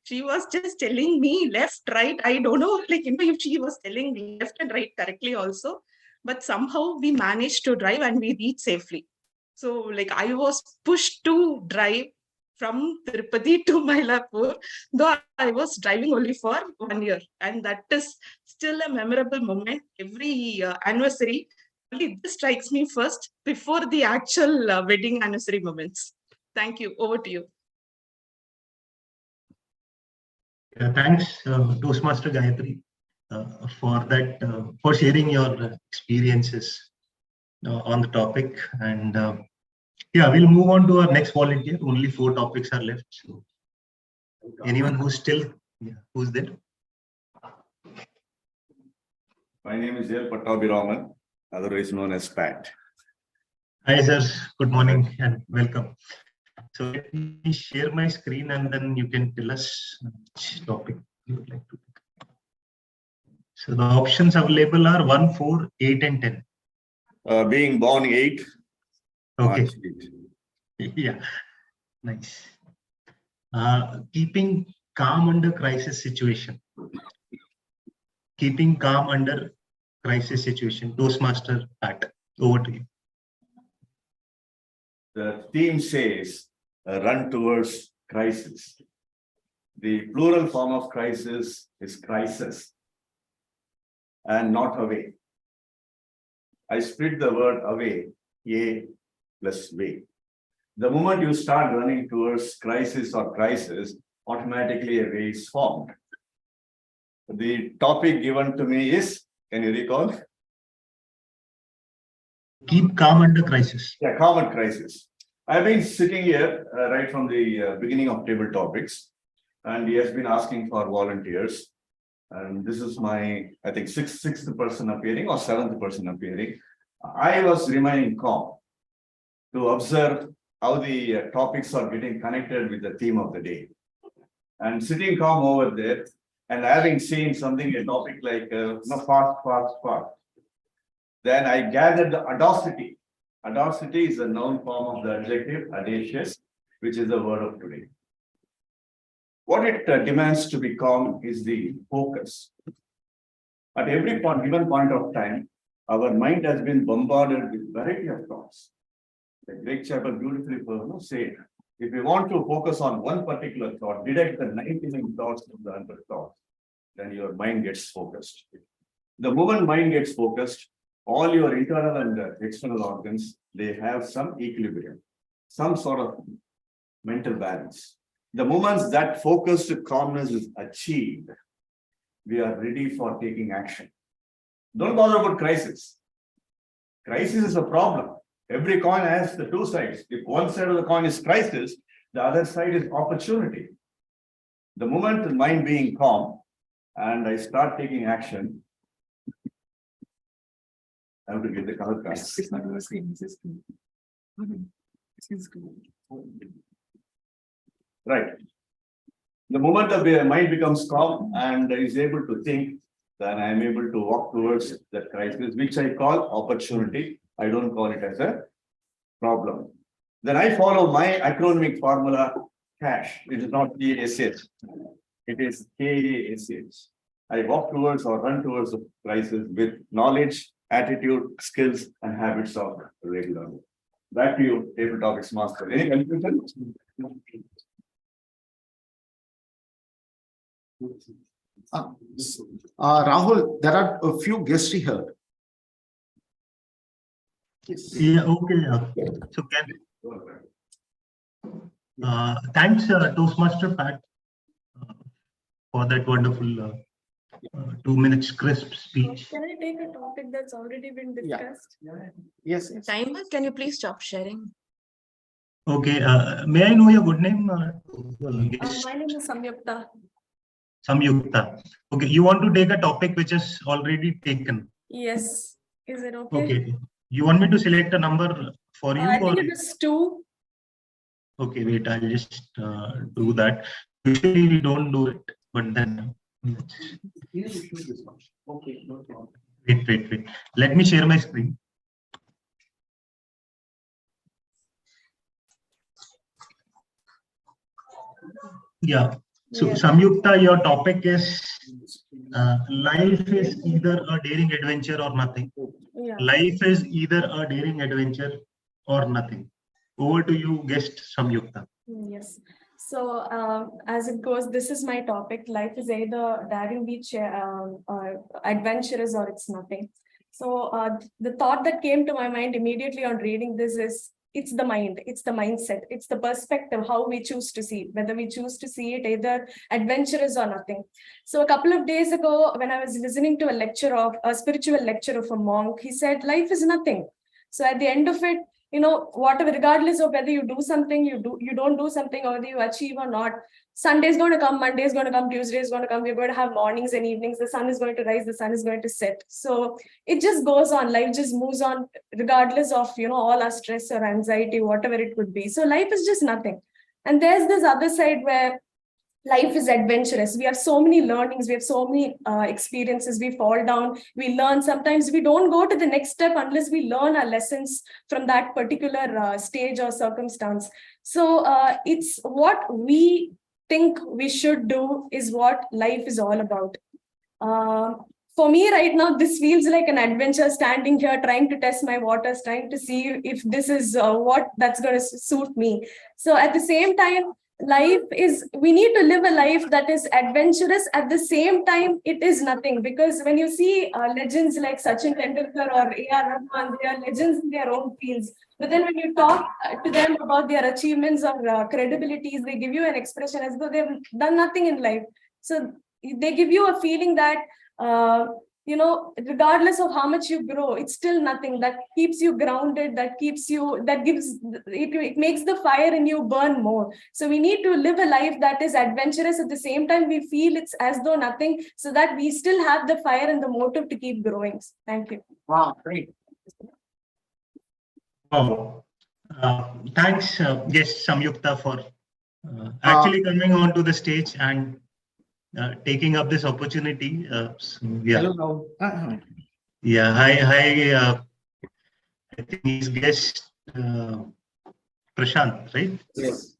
She was just telling me left, right. I don't know, like, if she was telling left and right correctly also, but somehow we managed to drive and we reached safely. So like I was pushed to drive from Tirupati to Mylapore, though I was driving only for 1 year. And that is still a memorable moment. Every anniversary, only this strikes me first before the actual wedding anniversary moments. Thank you. Over to you. Thanks, Toastmaster Gayatri, for that, for sharing your experiences on the topic. And yeah, we'll move on to our next volunteer. Only 4 topics are left. So anyone who's still, who's there? My name is L. Pattabhiraman, otherwise known as Pat. Hi, sir. Good morning and welcome. So let me share my screen and then you can tell us which topic you would like to pick. So the options available are 1, 4, 8, and 10. Being born 8. Okay. Yeah, nice. Keeping calm under crisis situation. Keeping calm under crisis situation. Toastmaster Pat, over to you. The theme says run towards crisis. The plural form of crisis is crisis and not away. I split the word away, A plus way. The moment you start running towards crisis or crisis, automatically a way is formed. The topic given to me is, can you recall? Keep calm under crisis. Yeah, common crisis. I've been sitting here right from the beginning of table topics, and he has been asking for volunteers. And this is my, I think, sixth person appearing or 7th person appearing. I was remaining calm to observe how the topics are getting connected with the theme of the day. And sitting calm over there and having seen something, a topic like fast. Then I gathered the audacity. Audacity is a noun form of the adjective audacious, which is the word of today. What it demands to be calm is the focus. At every given point of time, our mind has been bombarded with variety of thoughts. The Great Chapel beautifully said, if you want to focus on one particular thought, deduct the 99 thoughts from the 100 thoughts, then your mind gets focused. The moment mind gets focused, all your internal and external organs, they have some equilibrium, some sort of mental balance. The moments that focused calmness is achieved, we are ready for taking action. Don't bother about crisis. Crisis is a problem. Every coin has the 2 sides. If one side of the coin is crisis, the other side is opportunity. The moment the mind being calm and I start taking action, I have to get the color card. Right. The moment the mind becomes calm and is able to think, then I am able to walk towards that crisis, which I call opportunity. I don't call it as a problem. Then I follow my acronymic formula, CASH. It is not KSH. It is KASH. I walk towards or run towards the crisis with knowledge, attitude, skills, and habits of regular. Back to you, table topics master. Any conclusion? Rahul, there are a few guests here. Yeah, okay. So thanks, Toastmaster Pat, for that wonderful 2 minutes crisp speech. Can I take a topic that's already been discussed? Yes. Timer, can you please stop sharing? Okay, may I know your good name? My name is Samyukta. Samyukta. Okay, you want to take a topic which is already taken. Yes. Is it okay? Okay. You want me to select a number for you? I think or... it is 2. Okay, wait, I'll just do that. Usually we don't do it, but then. Wait. Let me share my screen. Yeah. So, Samyukta, your topic is life is either a daring adventure or nothing. Yeah. Life is either a daring adventure or nothing. Over to you, guest Samyukta. Yes. So as it goes, this is my topic. Life is either daring, beach, adventurous, or it's nothing. So the thought that came to my mind immediately on reading this is, it's the mind, it's the mindset, it's the perspective, how we choose to see it, whether we choose to see it either adventurous or nothing. So a couple of days ago, when I was listening to a spiritual lecture of a monk, he said, life is nothing. So at the end of it, whatever, regardless of whether you do something, you don't do something, or whether you achieve or not, Sunday is going to come, Monday is going to come, Tuesday is going to come. We're going to have mornings and evenings. The sun is going to rise, the sun is going to set. So it just goes on. Life just moves on, regardless of, all our stress or anxiety, whatever it could be. So life is just nothing. And there's this other side where life is adventurous. We have so many learnings, we have so many experiences. We fall down, we learn. Sometimes we don't go to the next step unless we learn our lessons from that particular stage or circumstance. So it's what we think we should do is what life is all about. For me right now, this feels like an adventure, standing here, trying to test my waters, trying to see if this is what that's going to suit me. So at the same time, we need to live a life that is adventurous. At the same time, it is nothing, because when you see legends like Sachin Tendulkar or A.R. Rahman, they are legends in their own fields. But then when you talk to them about their achievements or credibilities, they give you an expression as though they've done nothing in life. So they give you a feeling that, regardless of how much you grow, it's still nothing. That keeps you grounded, it makes the fire in you burn more. So we need to live a life that is adventurous. At the same time, we feel it's as though nothing, so that we still have the fire and the motive to keep growing. Thank you. Wow, great. Wow. Thanks, guest Samyukta, for actually coming onto the stage and taking up this opportunity. Hello. Yeah, hi. I think he's guest Prashant, right? Yes.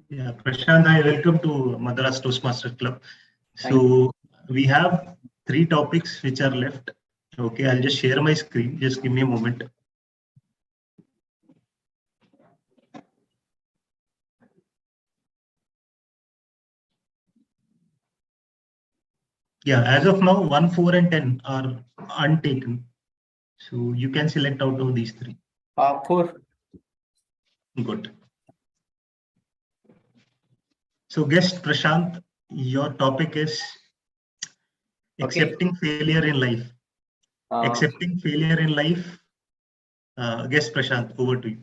Yeah, Prashant, I welcome to Madras Toastmasters Club. So we have 3 topics which are left. Okay, I'll just share my screen. Just give me a moment. Yeah, as of now, 1, 4, and 10 are untaken. So you can select out of these 3. 4. Good. So guest Prashant, your topic is accepting failure in life. Accepting failure in life. Guest Prashant, over to you.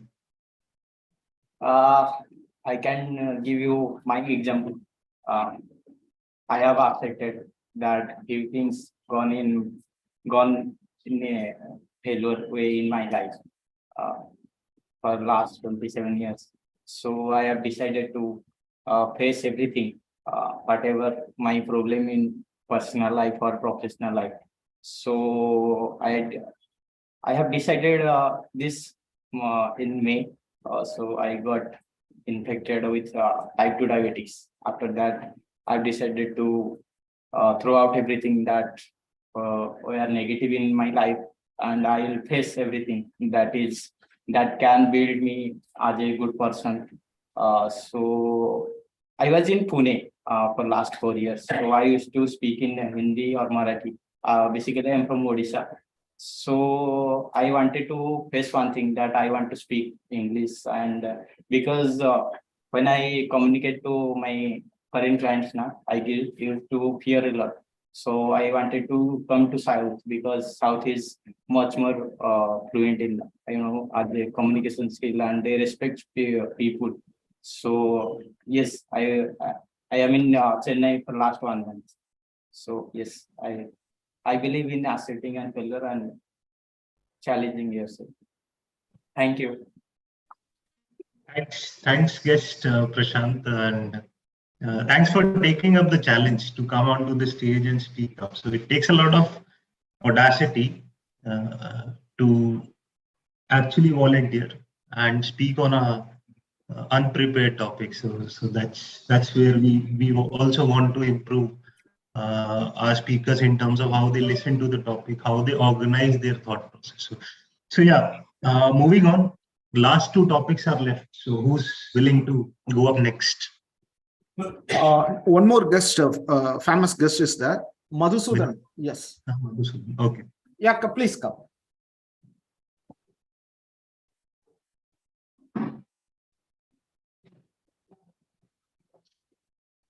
I can give you my example. I have accepted that everything's gone in a failure way in my life for last 27 years. So I have decided to face everything, whatever my problem in personal life or professional life. So I have decided this in May. So I got infected with type 2 diabetes. After that, I've decided to throw out everything that were negative in my life, and I'll face everything that can build me as a good person. So I was in Pune for last 4 years. So I used to speak in Hindi or Marathi. Basically, I'm from Odisha. So I wanted to face one thing, that I want to speak English, and because when I communicate to my current clients now, I used to fear a lot. So I wanted to come to South, because South is much more fluent in at the communication skill, and they respect people. So yes, I am in Chennai for last 1 month. So yes, I believe in accepting and failure and challenging yourself. Thank you. Thanks, guest Prashant, and thanks for taking up the challenge to come onto the stage and speak up. So it takes a lot of audacity to actually volunteer and speak on a unprepared topic. So that's where we also want to improve our speakers in terms of how they listen to the topic, how they organize their thought process. So yeah, moving on. Last 2 topics are left. So who's willing to go up next? One more guest, famous guest is there. Madhusudan. Yes. Madhusudan. Okay. Yeah, please come.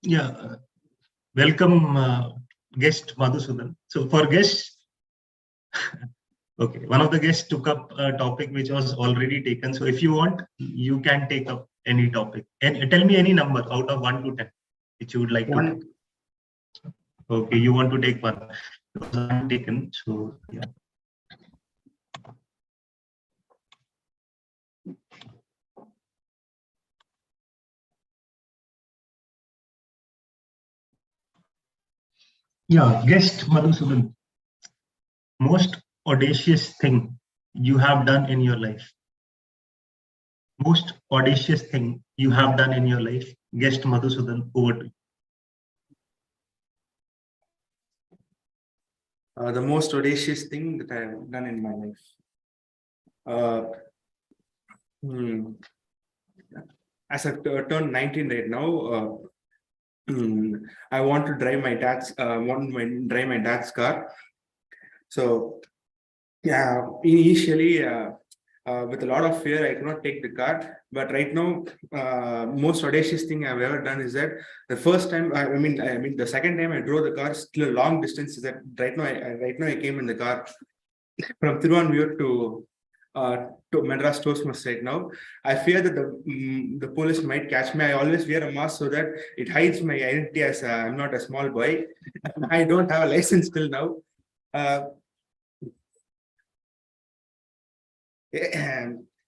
Yeah. Welcome, guest Madhusudan. So for guests, okay, one of the guests took up a topic which was already taken. So if you want, you can take up any topic. And tell me any number out of 1 to 10 which you would like to take. Okay, you want to take 1. Because I'm taken. So yeah. Yeah, guest Madhusudan. Most audacious thing you have done in your life. Most audacious thing you have done in your life. Guest Madhusudan, over to you. The most audacious thing that I have done in my life. As I've turned 19 right now, I want to drive my dad's car. So yeah, initially with a lot of fear, I could not take the car. But right now, most audacious thing I've ever done is that the first time, I mean, the second time I drove the car still a long distance. Is that right now? Right now, I came in the car from Thiruvanmiyur to Madras Toastmasters right now. I fear that the police might catch me. I always wear a mask so that it hides my identity as I'm not a small boy. I don't have a license till now.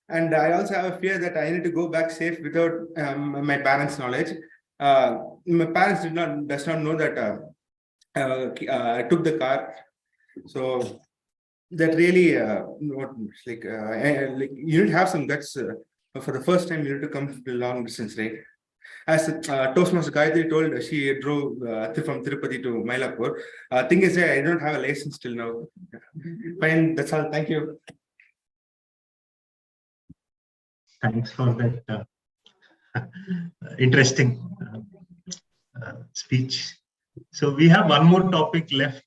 And I also have a fear that I need to go back safe without my parents' knowledge. My parents does not know that I took the car. So that really you need to have some guts for the first time. You need to come to long distance, right? As Toastmaster Gayatri told, she drove from Tirupati to Mylapore. Thing is, I don't have a license till now. Fine, that's all. Thank you. Thanks for that interesting speech. So we have one more topic left.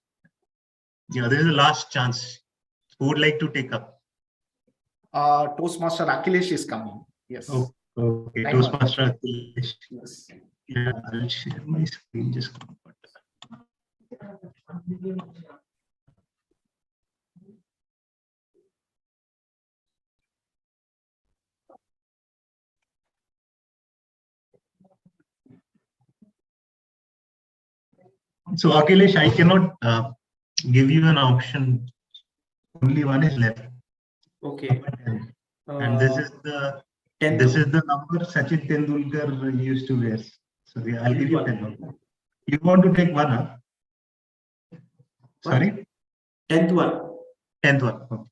Yeah, this is the last chance. Who would like to take up? Toastmaster Akhilesh is coming. Yes. Oh, okay, Toastmaster Akhilesh. Yes. Yeah, I'll share my screen. Just. So Akhilesh, I cannot give you an option. Only one is left. Okay. And this is the number Sachin Tendulkar used to wear. Sorry, I'll give you 10. You want to take one, huh? Sorry? 10th one. 10th one. Oh.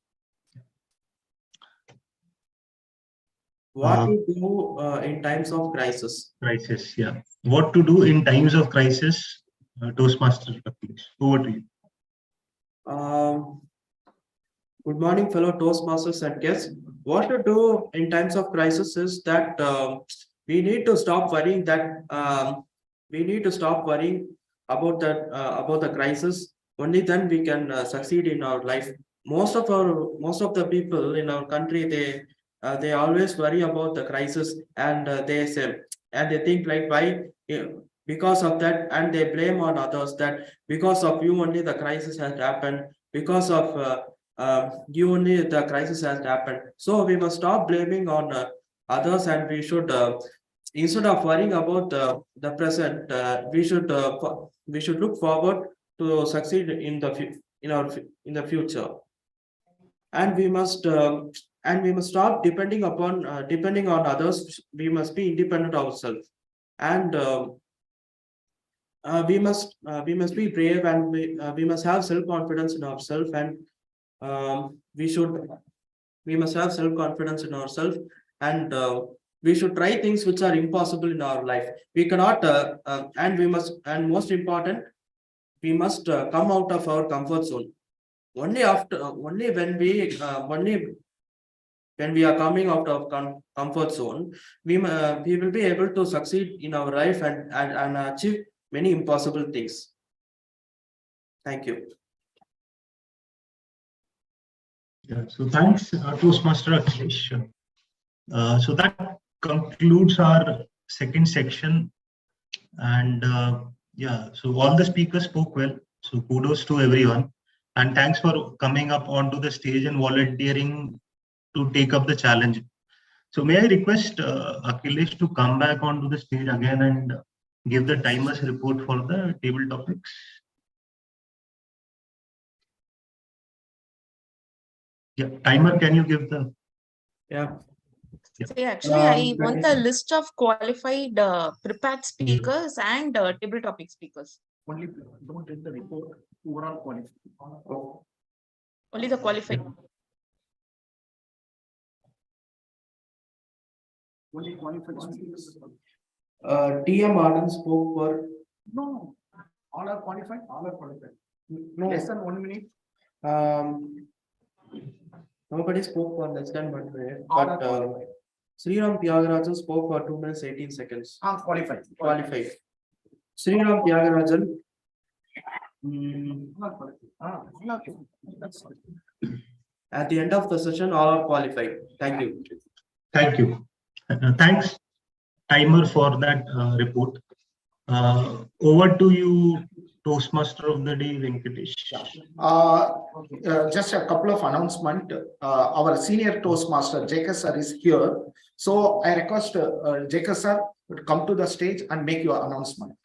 What to do in times of crisis? Crisis, yeah. What to do in times of crisis? Toastmaster, please. Over to you. Good morning, fellow Toastmasters and guests. What to do in times of crisis is that we need to stop worrying about the crisis. Only then we can succeed in our life. Most of the people in our country, they always worry about the crisis, and they think like, why, because of that, and they blame on others that because of you only the crisis has happened, because of you only the crisis has happened. So we must stop blaming on others, and we should instead of worrying about the present, we should look forward to succeed in the future. And we must stop depending on others. We must be independent ourselves, and we must be brave, and we must have self-confidence in ourselves, and we must have self-confidence in ourselves, and we should try things which are impossible in our life. We cannot and most important, we must come out of our comfort zone. Only when we are coming out of comfort zone, we will be able to succeed in our life and achieve many impossible things. Thank you. Yeah, so thanks, Toastmaster Akhilesh. So that concludes our second section. And yeah, so all the speakers spoke well. So kudos to everyone. And thanks for coming up onto the stage and volunteering to take up the challenge. So may I request Akhilesh to come back onto the stage again and give the timers report for the table topics. Yeah, timer, can you give the... Yeah. See, actually, I want the list of qualified prepared speakers and table topic speakers. Only don't get the report, overall qualified. Only the qualified. Only qualified speakers. TM Anand spoke for... No, all are qualified. All are qualified. No. Less than 1 minute. Nobody spoke for less than 1 minute, but Sriram Tyagarajan spoke for 2 minutes 18 seconds. Qualified. Qualified. Sriram Tyagarajan. At the end of the session, all are qualified. Thank you. Thank you. Thanks, timer, for that report. Over to you, Toastmaster of the Day, Venkatesh. Just a couple of announcements. Our senior Toastmaster, Jacob sir, is here. So I request Jacob sir to come to the stage and make your announcement.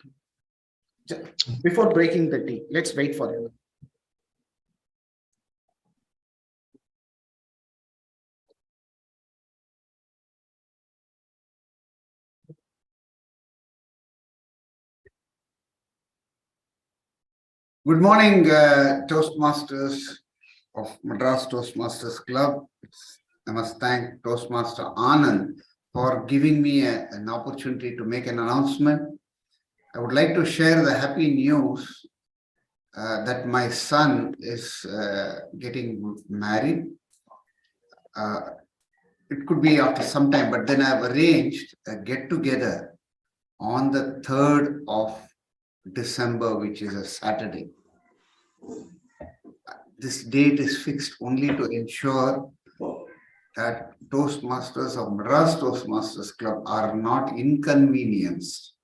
Before breaking the tea, let's wait for him. Good morning, Toastmasters of Madras Toastmasters Club. I must thank Toastmaster Anand for giving me an opportunity to make an announcement. I would like to share the happy news that my son is getting married. It could be after some time, but then I've arranged a get-together on the 3rd of December, which is a Saturday. This date is fixed only to ensure that Toastmasters of Madras Toastmasters Club are not inconvenienced.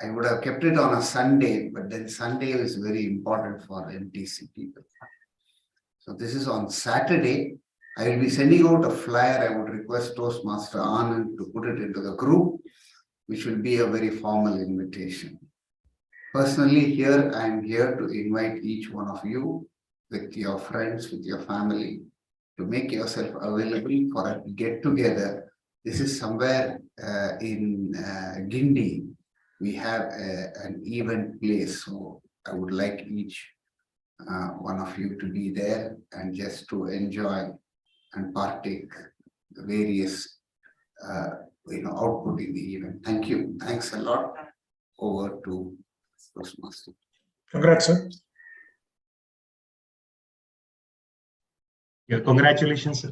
I would have kept it on a Sunday, but then Sunday is very important for MTC people. So this is on Saturday. I will be sending out a flyer. I would request Toastmaster Anand to put it into the group, which will be a very formal invitation. Personally, here I am here to invite each one of you with your friends, with your family, to make yourself available for a get-together. This is somewhere in Guindy, we have an event place. So I would like each one of you to be there and just to enjoy and partake the various output in the event. Thank you. Thanks a lot. Over to Toastmaster. Congrats, sir. Yeah, congratulations, sir.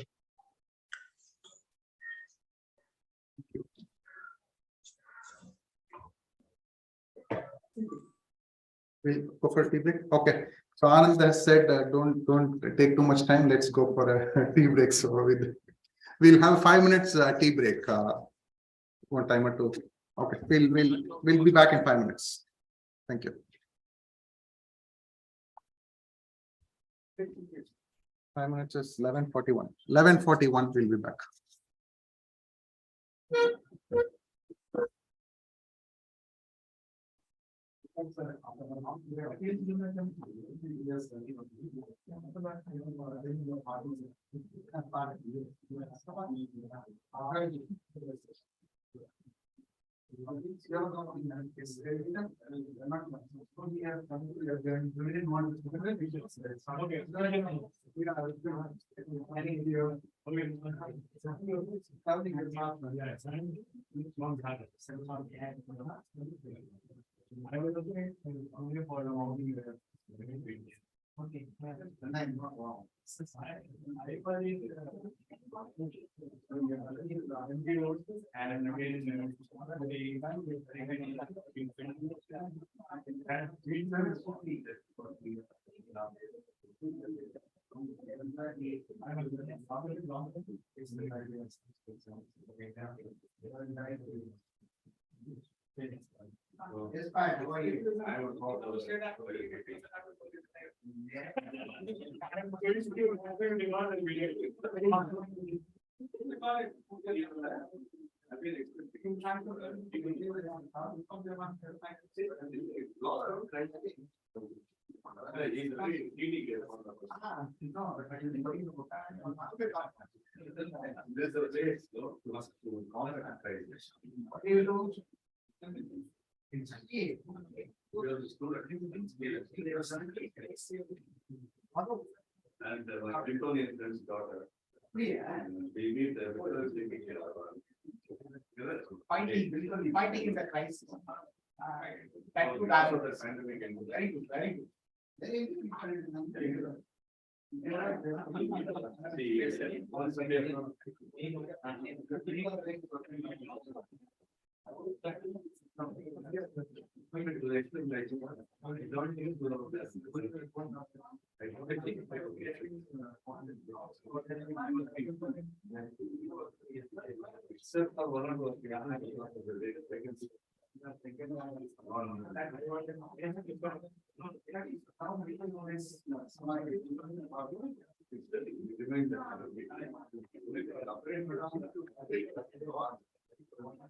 We'll go for a tea break. Okay. So Anand has said, don't take too much time. Let's go for a tea break. So we'll have 5 minutes tea break. One time or two. Okay. We'll be back in 5 minutes. Thank you. 5 minutes is 11:41. 11:41. We'll be back. Yes, fine. How are you? I would call those. And my Victorian friend's daughter. Yeah. They meet there because they meet fighting in the crisis. That could add to the pandemic and very good, very good. Very good.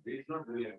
It's not really.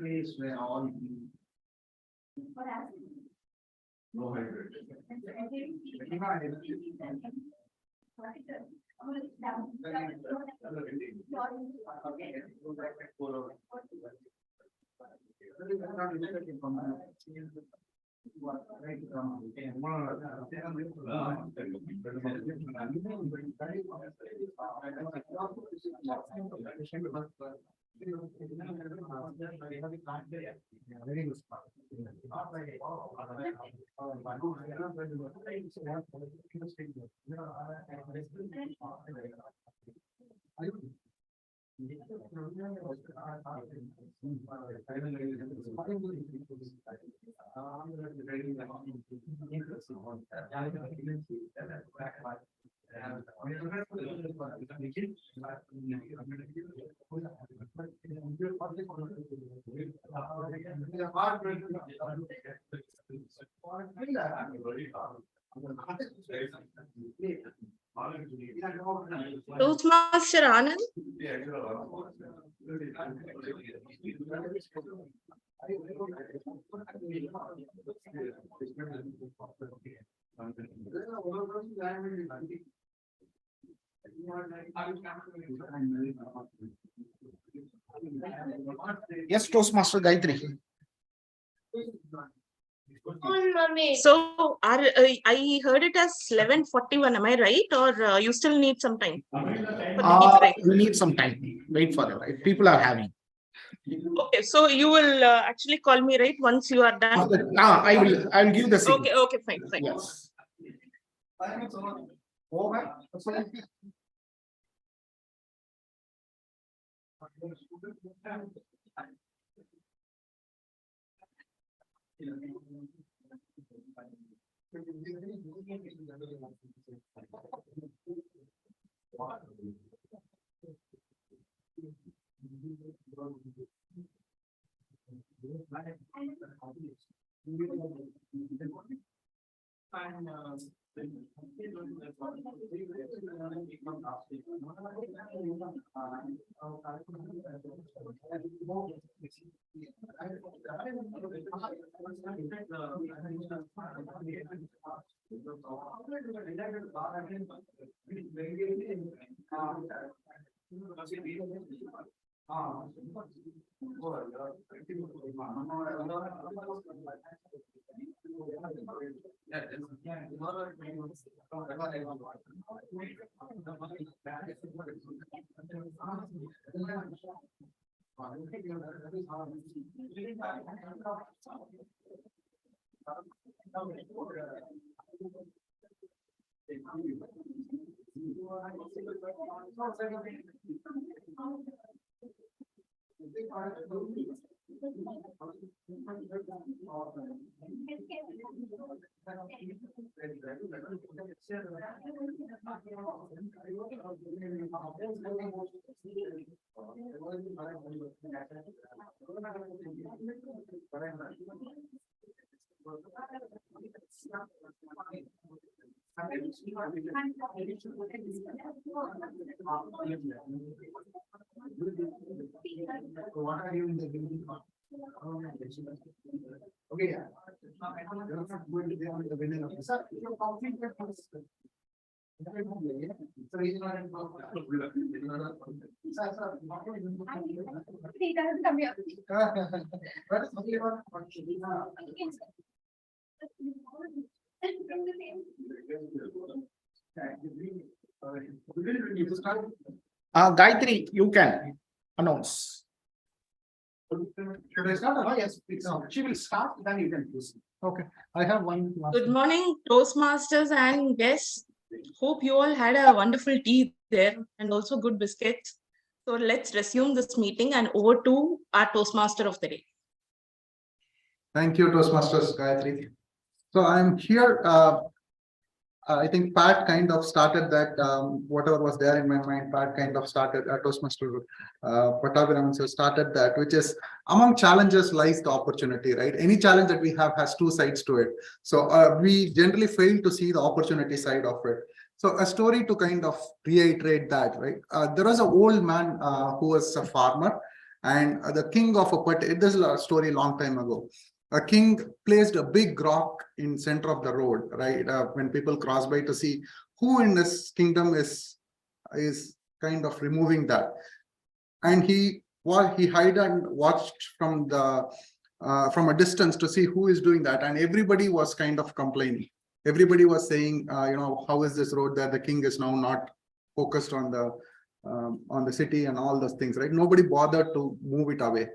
Place where all no hybrid. Toastmaster Anand. Yes, Toastmaster Gayatri. So I heard it as 11:41. Am I right, or you still need some time? We need some time. Wait for it. Right? People are having. Okay, so you will actually call me, right, once you are done. I will give the signal. Okay, okay, fine, fine. Yes. Okay. He doesn't come here. Gayatri, you can announce. Should I start? Oh, yes, please. She will start, then you can please. Okay, I have one. Good morning, Toastmasters and guests. Hope you all had a wonderful tea there and also good biscuits. So let's resume this meeting and over to our Toastmaster of the day. Thank you, Toastmasters Gayatri. So I'm here. I think Pat kind of started that. Whatever was there in my mind, Pat kind of started. Toastmaster Pattabhiraman started that, which is among challenges lies the opportunity, right? Any challenge that we have has two sides to it. So we generally fail to see the opportunity side of it. So a story to kind of reiterate that, right? There was an old man who was a farmer, and the king of a this is a story long time ago. a king placed a big rock in center of the road, right? When people cross by to see who in this kingdom is kind of removing that. And he hid and watched from a distance to see who is doing that. And everybody was kind of complaining. Everybody was saying, how is this road that the king is now not focused on the city and all those things, right? Nobody bothered to move it away.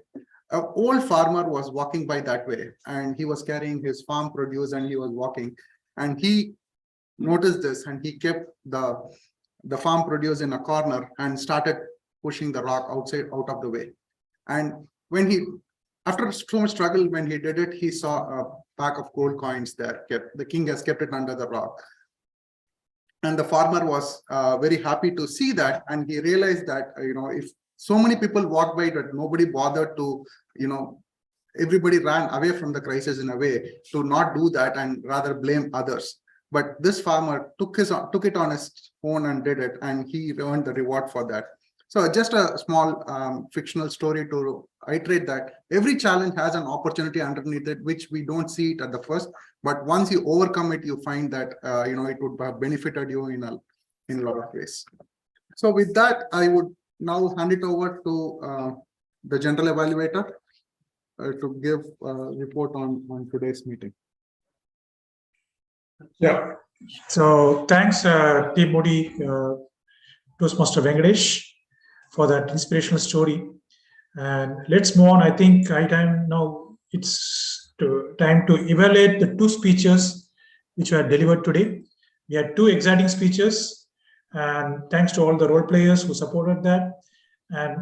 An old farmer was walking by that way, and he was carrying his farm produce, and he was walking, and he noticed this, and he kept the farm produce in a corner and started pushing the rock out of the way. And after so much struggle, when he did it, he saw a pack of gold coins there. The king has kept it under the rock. And the farmer was very happy to see that. And he realized that, if so many people walked by that, nobody bothered to, everybody ran away from the crisis in a way to not do that and rather blame others. But this farmer took it on his own and did it, and he earned the reward for that. So just a small fictional story to iterate that every challenge has an opportunity underneath it, which we don't see it at the first, but once you overcome it, you find that it would have benefited you in a lot of ways. So with that, I would now hand it over to the general evaluator to give a report on today's meeting. Yeah. So thanks, Team Modi, Toastmaster Venkatesh, for that inspirational story. And let's move on. I think it's time to evaluate the two speeches which were delivered today. We had two exciting speeches, and thanks to all the role players who supported that. And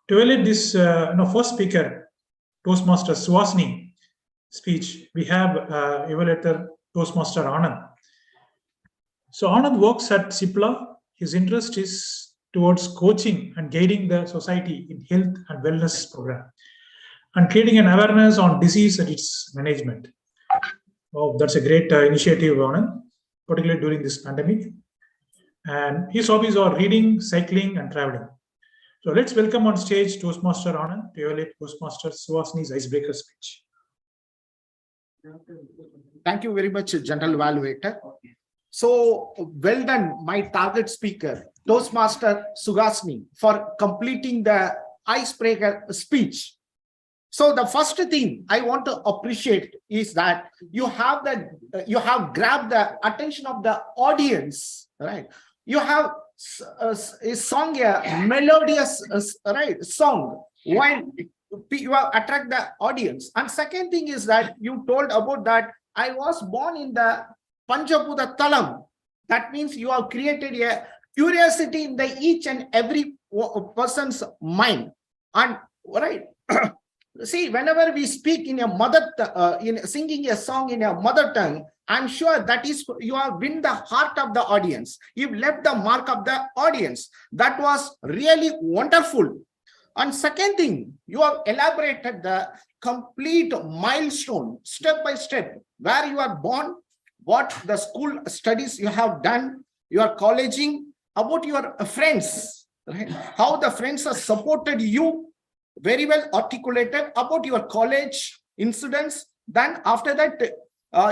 to evaluate this, first speaker, Toastmaster Suhasini speech, we have evaluator Toastmaster Anand. So Anand works at CIPLA. His interest is towards coaching and guiding the society in health and wellness program and creating an awareness on disease and its management. Oh, that's a great initiative, Anand, particularly during this pandemic. And his hobbies are reading, cycling, and traveling. So let's welcome on stage Toastmaster Anand to evaluate Toastmaster Suhasini's icebreaker speech. Thank you very much, General Evaluator. So well done, my target speaker, Toastmaster Suhasini, for completing the icebreaker speech. So the first thing I want to appreciate is that you have grabbed the attention of the audience, right? You have sung a melodious song while you have attract the audience. And second thing is that you told about that I was born in the Panchabuddha Talam. That means you have created a curiosity in the each and every person's mind. And right, see, whenever we speak in a singing a song in a mother tongue, I'm sure that is you have win the heart of the audience. You've left the mark of the audience. That was really wonderful. And second thing, you have elaborated the complete milestone, step by step, where you are born, what the school studies you have done, your colleging, about your friends, right? How the friends have supported you, very well articulated about your college incidents. Then after that,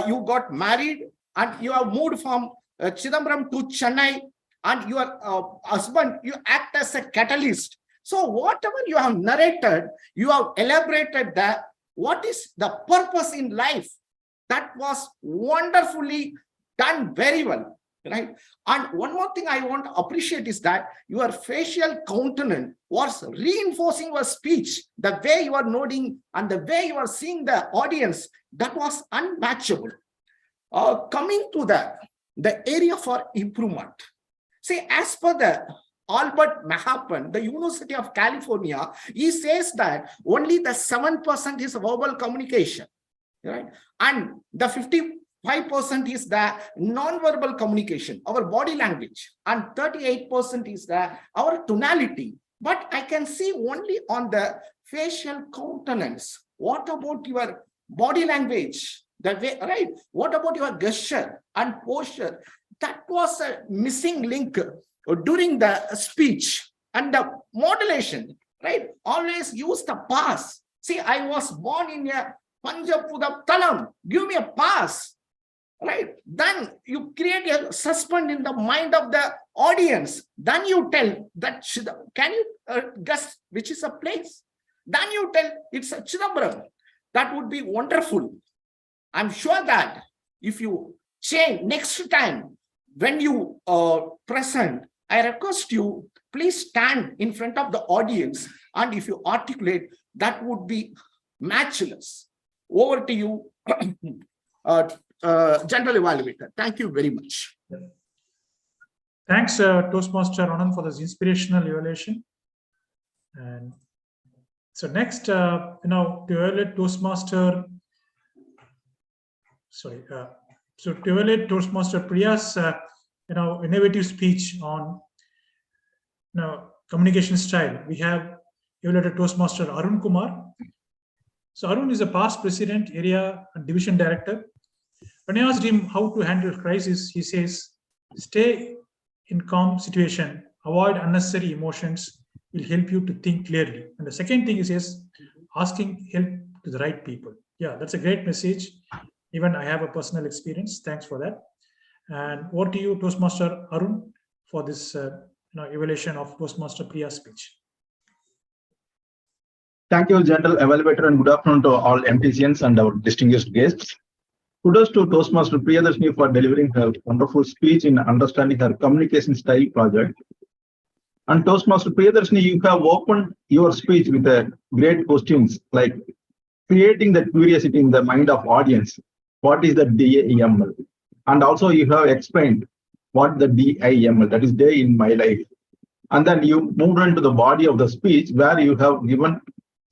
you got married and you have moved from Chidambaram to Chennai, and your husband, you act as a catalyst. So whatever you have narrated, you have elaborated that what is the purpose in life. That was wonderfully done very well, right? And one more thing I want to appreciate is that your facial countenance was reinforcing your speech. The way you are nodding and the way you are seeing the audience, that was unmatchable. Coming to the area for improvement. See, as per the Albert Mahapan, the University of California, he says that only the 7% is verbal communication, right? And the 55% is the non-verbal communication, our body language, and 38% is our tonality. But I can see only on the facial countenance. What about your body language? The way, right? What about your gesture and posture? That was a missing link during the speech. And the modulation, right? Always use the past. See, I was born in a Panjapudaptalam, give me a pass. Right? Then you create a suspense in the mind of the audience. Then you tell that, can you guess which is a place? Then you tell it's a Chidambaram. That would be wonderful. I'm sure that if you change next time when you present, I request you, please stand in front of the audience, and if you articulate, that would be matchless. Over to you, general evaluator. Thank you very much. Thanks, Toastmaster Anand, for this inspirational evaluation. And so next, to evaluate Toastmaster, to evaluate Toastmaster Priya's, innovative speech on, communication style, we have evaluated Toastmaster Arun Kumar. So Arun is a past president, area and division director. When I asked him how to handle crisis, he says, stay in calm situation, avoid unnecessary emotions, will help you to think clearly. And the second thing is asking help to the right people. Yeah, that's a great message. Even I have a personal experience. Thanks for that. And over to you, Toastmaster Arun, for this evaluation of Toastmaster Priya's speech. Thank you, General Evaluator, and good afternoon to all MTCNs and our distinguished guests. Kudos to Toastmaster Priyadarshini for delivering her wonderful speech in understanding her communication style project. And Toastmaster Priyadarshini, you have opened your speech with a great questions like creating the curiosity in the mind of audience. What is the DIML? And also you have explained what the DIML, that is day in my life. And then you moved into the body of the speech where you have given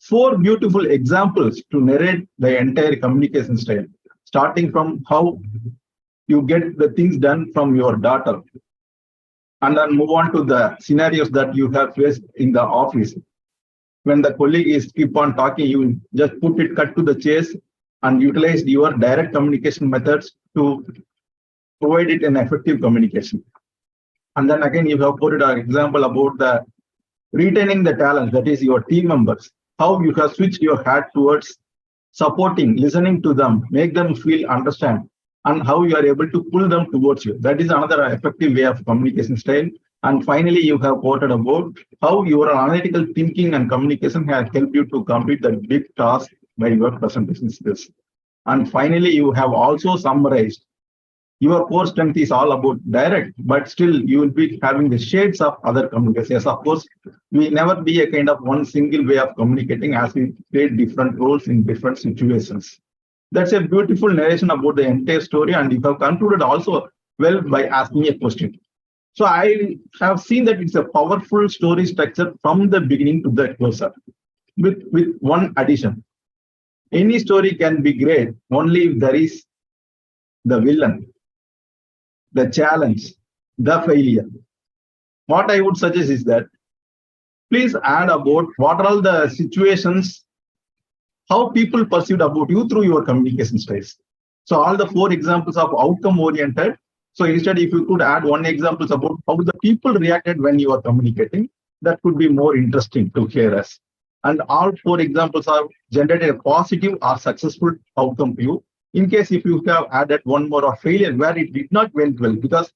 4 beautiful examples to narrate the entire communication style, starting from how you get the things done from your daughter, and then move on to the scenarios that you have faced in the office. When the colleague is keep on talking, you just cut to the chase and utilize your direct communication methods to provide it an effective communication. And then again, you have put an example about the retaining the talent, that is your team members, how you have switched your hat towards supporting, listening to them, make them feel understand, and how you are able to pull them towards you. That is another effective way of communication style. And finally, you have quoted about how your analytical thinking and communication has helped you to complete the big task by your presentation skills. And finally, you have also summarized your core strength is all about direct, but still you will be having the shades of other communications. Of course, we never be a kind of one single way of communicating as we play different roles in different situations. That's a beautiful narration about the entire story, and you have concluded also well by asking a question. So I have seen that it's a powerful story structure from the beginning to the closer, with one addition. Any story can be great only if there is the villain, the challenge, the failure. What I would suggest is that please add about what are all the situations, how people perceived about you through your communication styles. So all the 4 examples of outcome oriented. So instead, if you could add 1 example about how the people reacted when you are communicating, that could be more interesting to hear us. And all 4 examples are generated a positive or successful outcome to you. In case if you have added 1 more or failure where it did not went well, because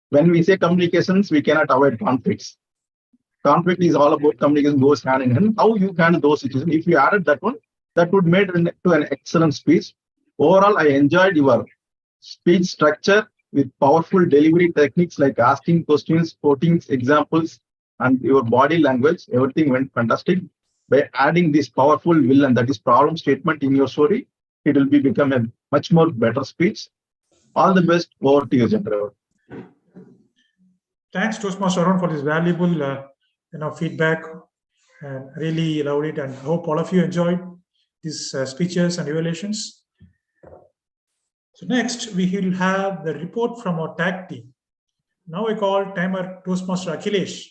when we say communications, we cannot avoid conflicts. Conflict is all about communication goes hand in hand. How you handle those situations. If you added that one, that would make it to an excellent speech. Overall, I enjoyed your speech structure with powerful delivery techniques like asking questions, quoting examples, and your body language. Everything went fantastic. By adding this powerful villain, that is problem statement in your story, it will become a much more better speech. All the best. Over to you, General. Thanks, Toastmaster Arun, for this valuable feedback. And really loved it, and hope all of you enjoyed these speeches and evaluations. So next, we will have the report from our tag team. Now I call timer Toastmaster Akhilesh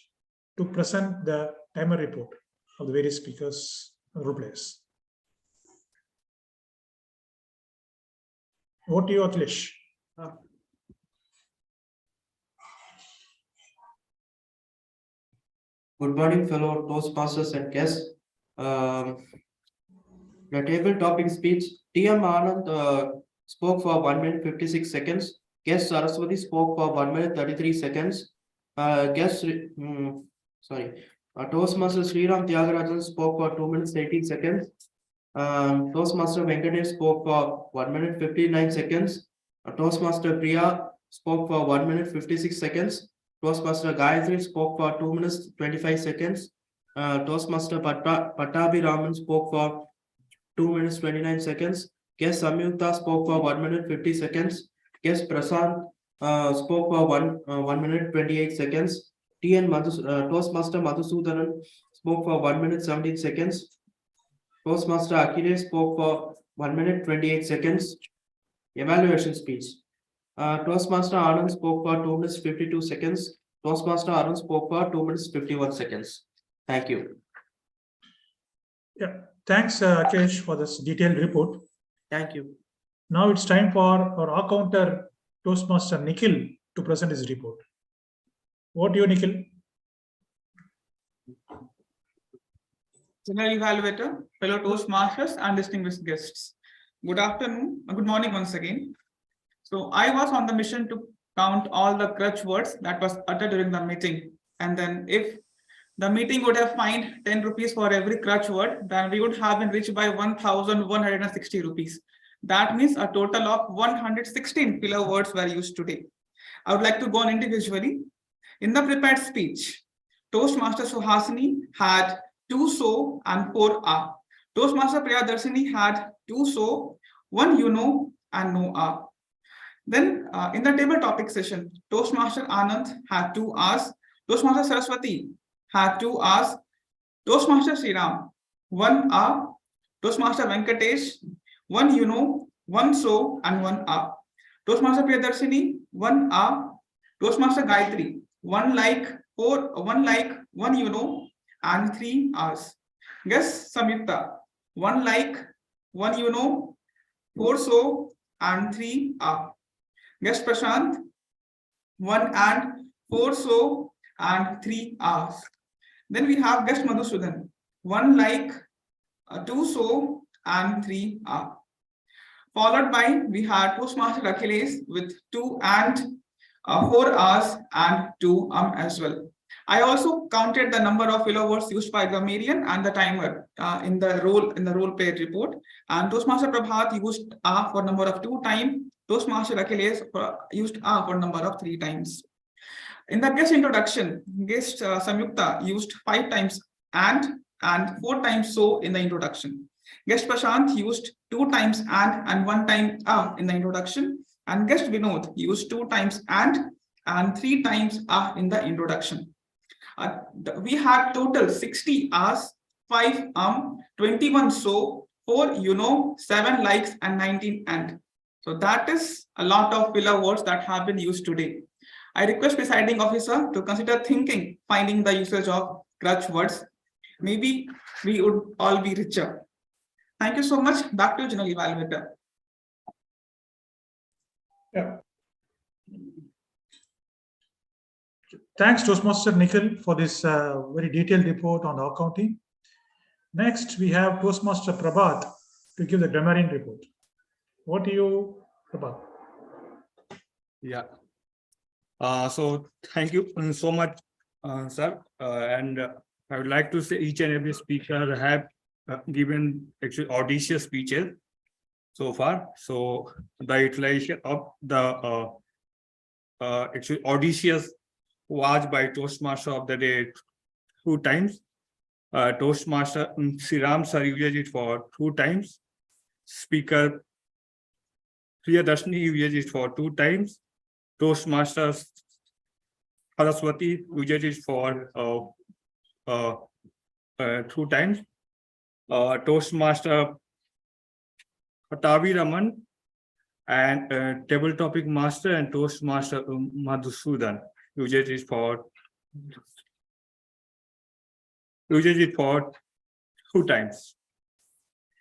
to present the timer report of the various speakers and role players. Over to you, Akhilesh. Good morning, fellow Toastmasters and guests. The table topic speech. TM Anand spoke for 1 minute 56 seconds. Guest Saraswati spoke for 1 minute 33 seconds. Toastmaster Sriram Tyagarajan spoke for 2 minutes 18 seconds. Toastmaster Venkatesh spoke for 1 minute 59 seconds. Toastmaster Priya spoke for 1 minute 56 seconds. Toastmaster Gayatri spoke for 2 minutes 25 seconds. Toastmaster Patabi Raman spoke for 2 minutes 29 seconds. Guest Samyukta spoke for 1 minute 50 seconds. Guest Prasad spoke for 1 minute 28 seconds. Toastmaster Madhusudanan spoke for 1 minute 17 seconds. Toastmaster Akhilesh spoke for 1 minute 28 seconds. Evaluation speech. Toastmaster Anand spoke for 2 minutes 52 seconds. Toastmaster Arun spoke for 2 minutes 51 seconds. Thank you. Yeah, thanks, Akesh, for this detailed report. Thank you. Now it's time for our counter Toastmaster Nikhil to present his report. What do you, Nikhil? General Evaluator, fellow Toastmasters, and distinguished guests. Good afternoon, good morning once again. So I was on the mission to count all the crutch words that was uttered during the meeting. And then if the meeting would have fined 10 rupees for every crutch word, then we would have been reached by 1,160 rupees. That means a total of 116 filler words were used today. I would like to go on individually. In the prepared speech, Toastmaster Suhasini had 2 so and 4 are. Toastmaster Priyadarshini had 2 so, 1 you know and no are. Then in the table topic session, Toastmaster Anand had 2 R's. Toastmaster Saraswati had 2 R's. Toastmaster Sriram, 1 R. Toastmaster Venkatesh, 1 you know, 1 so and 1 R. Toastmaster Priyadarshini, 1 R. Toastmaster Gayatri, 1 like, 1 you know, and 3 R's. Guest Samyukta, 1 like, 1 you know, 4 so and 3 R. Guest Prashant, 1 and 4 so and 3 R's. Then we have guest Madhusudan, 1 like, 2 so and 3 R. Followed by we had Toastmaster Akhilesh with 2 and 4 R's and 2 as well. I also counted the number of filler words used by grammarian and the timer in the role play report. And Toastmaster Prabhat used for number of 2 times. Toastmaster Akhilesh used for number of 3 times. In the guest introduction, guest Samyukta used 5 times and 4 times so in the introduction. Guest Prashant used 2 times and 1 time in the introduction. And guest Vinod used 2 times and 3 times in the introduction. We had total 60 R's, 5 21 so, 4 you know, 7 likes and 19 and. So that is a lot of filler words that have been used today. I request presiding officer to consider finding the usage of crutch words. Maybe we would all be richer. Thank you so much. Back to General Evaluator. Yeah. Thanks, Toastmaster Nikhil, for this very detailed report on the accounting. Next, we have Toastmaster Prabhat to give the grammarian report. What do you, Prabhat? Yeah. So thank you so much, sir. And I would like to say each and every speaker have given actually audacious speeches so far. So the utilization of the actually audacious was by Toastmaster of the day 2 times. Toastmaster Sriram sir used it for 2 times. Speaker Priyadarshini used it for 2 times. Toastmaster Saraswati used it for 2 times. Toastmaster Patabi Raman and table topic master and Toastmaster Madhusudan used it for 2 times.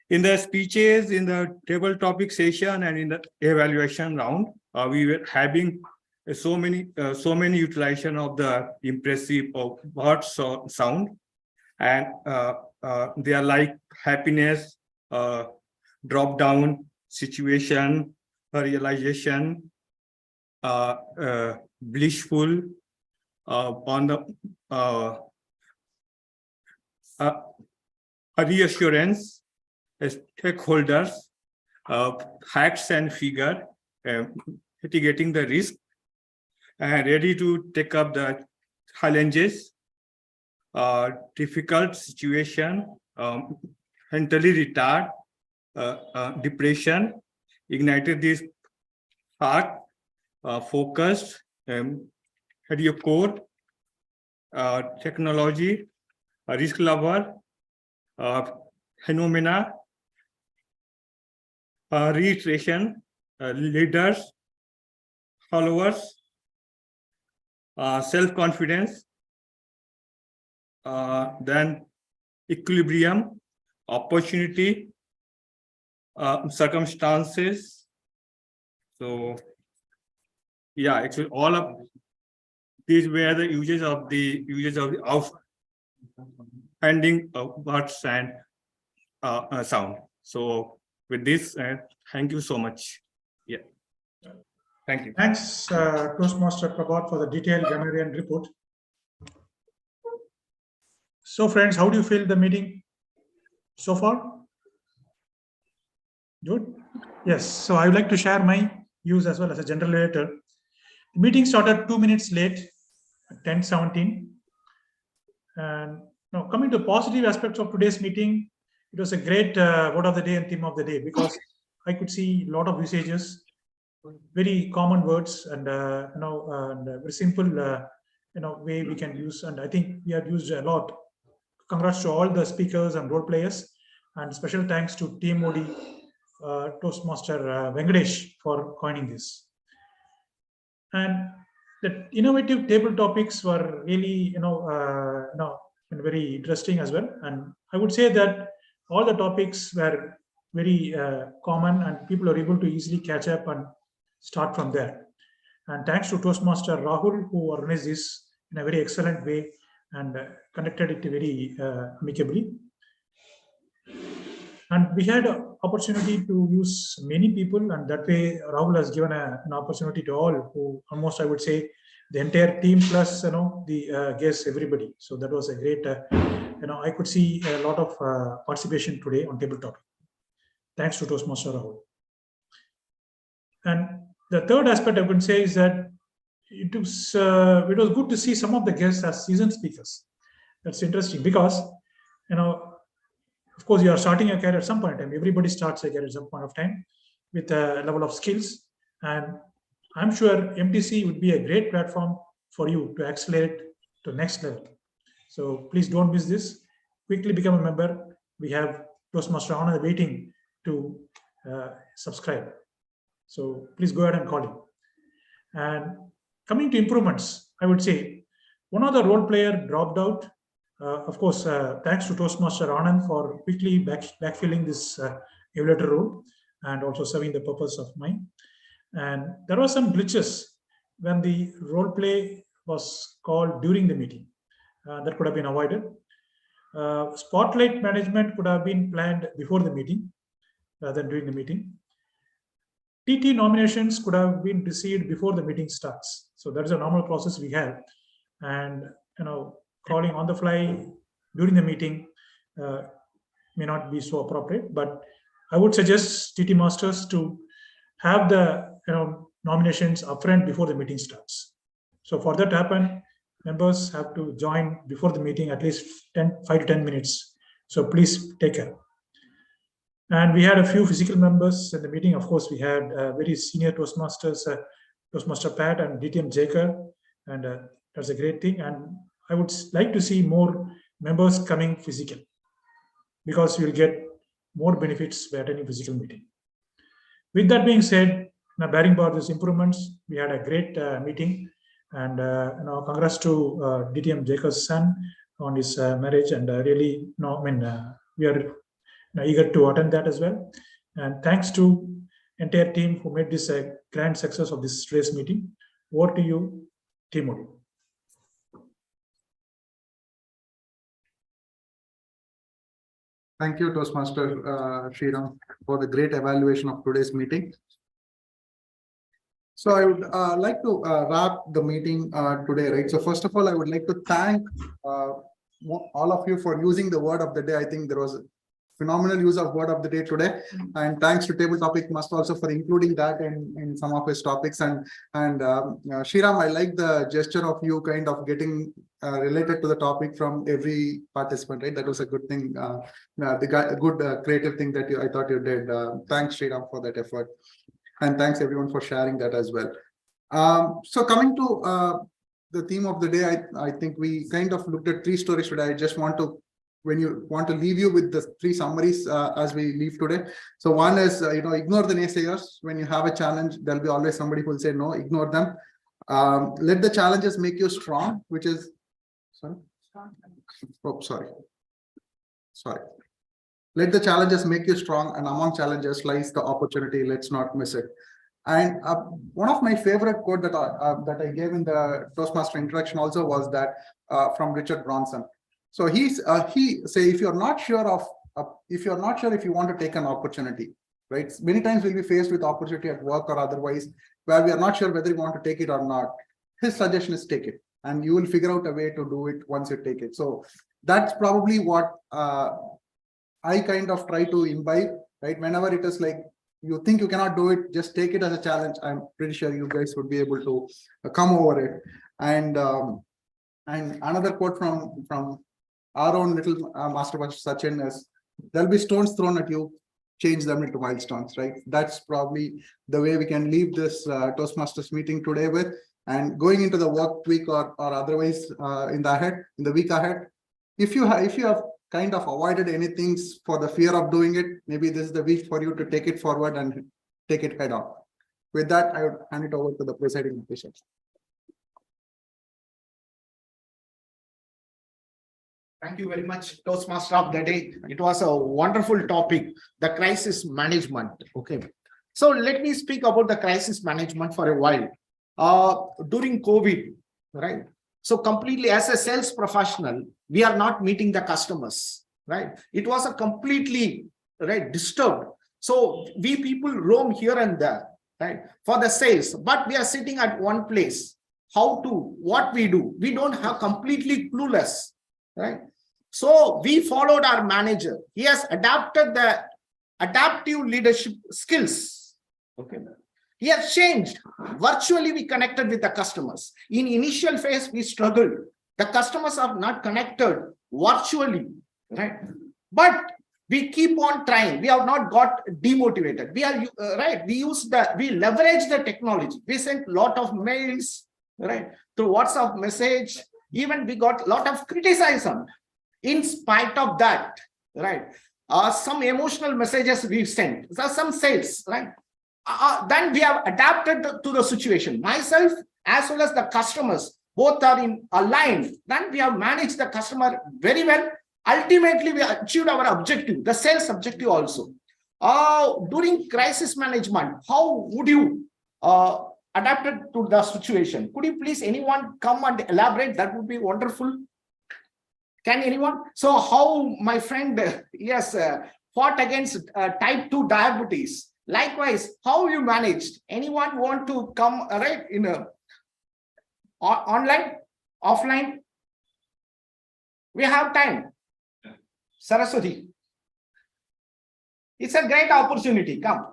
In the speeches, in the table topic session, and in the evaluation round, we were having so many utilization of the impressive word sound, and they are like happiness, drop down, situation, realization, blissful, on the reassurance, stakeholders, facts and figure, mitigating the risk, and ready to take up the challenges, difficult situation, mentally retard, depression, ignited this heart, focused, had your core, technology, risk lover, phenomena, reiteration, leaders, followers, self-confidence, then equilibrium, opportunity, circumstances. So yeah, actually all of these were the uses of the outstanding words and sound. So with this, thank you so much. Yeah, thank you. Thanks, Toastmaster Prabhat, for the detailed grammarian report. So friends, how do you feel the meeting so far? Good. Yes. So I would like to share my views as well as a general editor. The meeting started 2 minutes late, at 10:17. And now coming to positive aspects of today's meeting, it was a great word of the day and theme of the day, because I could see a lot of usages, very common words, and and very simple way we can use. And I think we have used a lot. Congrats to all the speakers and role players, and special thanks to TMOD Toastmaster Venkatesh for coining this. And the innovative table topics were really very interesting as well. And I would say that all the topics were very common, and people are able to easily catch up and start from there. And thanks to Toastmaster Rahul, who organized this in a very excellent way and conducted it very amicably. And we had an opportunity to use many people, and that way Rahul has given an opportunity to all, who almost, I would say, the entire team plus the guests, everybody. So that was a great I could see a lot of participation today on table topic. Thanks to Toastmaster Rahul. And the third aspect I would say is that it was good to see some of the guests as seasoned speakers. That's interesting, because of course, you are starting a career at some point in time. Everybody starts a career at some point of time with a level of skills. And I'm sure MTC would be a great platform for you to accelerate to next level. So please don't miss this. Quickly become a member. We have Toastmaster Honor waiting to subscribe. So please go ahead and call him. And coming to improvements, I would say one of the role player dropped out. Of course, thanks to Toastmaster Anand for quickly backfilling this evaluator role and also serving the purpose of mine. And there were some glitches when the role play was called during the meeting. That could have been avoided. Spotlight management could have been planned before the meeting rather than during the meeting. TT nominations could have been received before the meeting starts. So that is a normal process we have. And calling on the fly during the meeting may not be so appropriate, but I would suggest TT Masters to have the nominations upfront before the meeting starts. So for that to happen, members have to join before the meeting at least 5 to 10 minutes. So please take care. And we had a few physical members in the meeting. Of course, we had very senior Toastmasters, Toastmaster Pat and DTM Jacob, and that's a great thing. And I would like to see more members coming physical, because we'll get more benefits by attending physical meeting. With that being said, now bearing about these improvements, we had a great meeting, and congrats to DTM Jacob's son on his marriage, and really, we are eager to attend that as well. And thanks to entire team who made this a grand success of this today's meeting. Over to you, Timothy. Thank you, Toastmaster Sriram, for the great evaluation of today's meeting. So I would like to wrap the meeting today, right? So first of all, I would like to thank all of you for using the word of the day. I think there was a phenomenal use of word of the day today, and thanks to Table Topic Master also for including that in some of his topics. And Sriram, I like the gesture of you kind of getting related to the topic from every participant, right? That was a good thing, good creative thing that I thought you did. Thanks, Sriram, for that effort. And thanks everyone for sharing that as well. So coming to the theme of the day, I think we kind of looked at 3 stories today. I just want to, leave you with the 3 summaries as we leave today. So one is, ignore the naysayers. When you have a challenge, there'll be always somebody who will say no, ignore them. Let the challenges make you strong, which is, sorry. Oh, sorry. Let the challenges make you strong, and among challenges lies the opportunity. Let's not miss it. And one of my favorite quote that I gave in the Toastmaster introduction also was that from Richard Branson. So he say, if you're not sure if you want to take an opportunity, right? Many times we'll be faced with opportunity at work or otherwise where we are not sure whether we want to take it or not. His suggestion is take it, and you will figure out a way to do it once you take it. So that's probably what I kind of try to imbibe, right? Whenever it is like you think you cannot do it, just take it as a challenge. I'm pretty sure you guys would be able to come over it. And another quote from our own little master Sachin is, there'll be stones thrown at you, change them into milestones, right? That's probably the way we can leave this Toastmasters meeting today with. And going into the work week or otherwise in the week ahead, if you have kind of avoided anything for the fear of doing it, maybe this is the week for you to take it forward and take it head on. With that, I would hand it over to the presiding official. Thank you very much, Toastmaster of the day. It was a wonderful topic, the crisis management. Okay. So let me speak about the crisis management for a while. During COVID, right? So completely as a sales professional, we are not meeting the customers, right? It was a completely, right, disturbed. So we people roam here and there, right, for the sales, but we are sitting at one place. What we do? We don't have completely clueless, right? So we followed our manager. He has adapted the adaptive leadership skills. Okay. He has changed. Virtually, we connected with the customers. In initial phase, we struggled. The customers are not connected virtually, right? But we keep on trying. We have not got demotivated. We are right. We leverage the technology. We sent a lot of mails, right, through WhatsApp message. Even we got a lot of criticism. In spite of that, right? Some emotional messages we've sent. Some sales, right? Then we have adapted to the situation. Myself as well as the customers, both are aligned. Then we have managed the customer very well. Ultimately, we achieved our objective, the sales objective also. During crisis management, how would you adapt it to the situation? Could you please, anyone come and elaborate? That would be wonderful. Can anyone? So how my friend, yes, fought against type 2 diabetes. Likewise, how you managed? Anyone want to come, right, in a online, offline? We have time. Saraswati. It's a great opportunity. Come.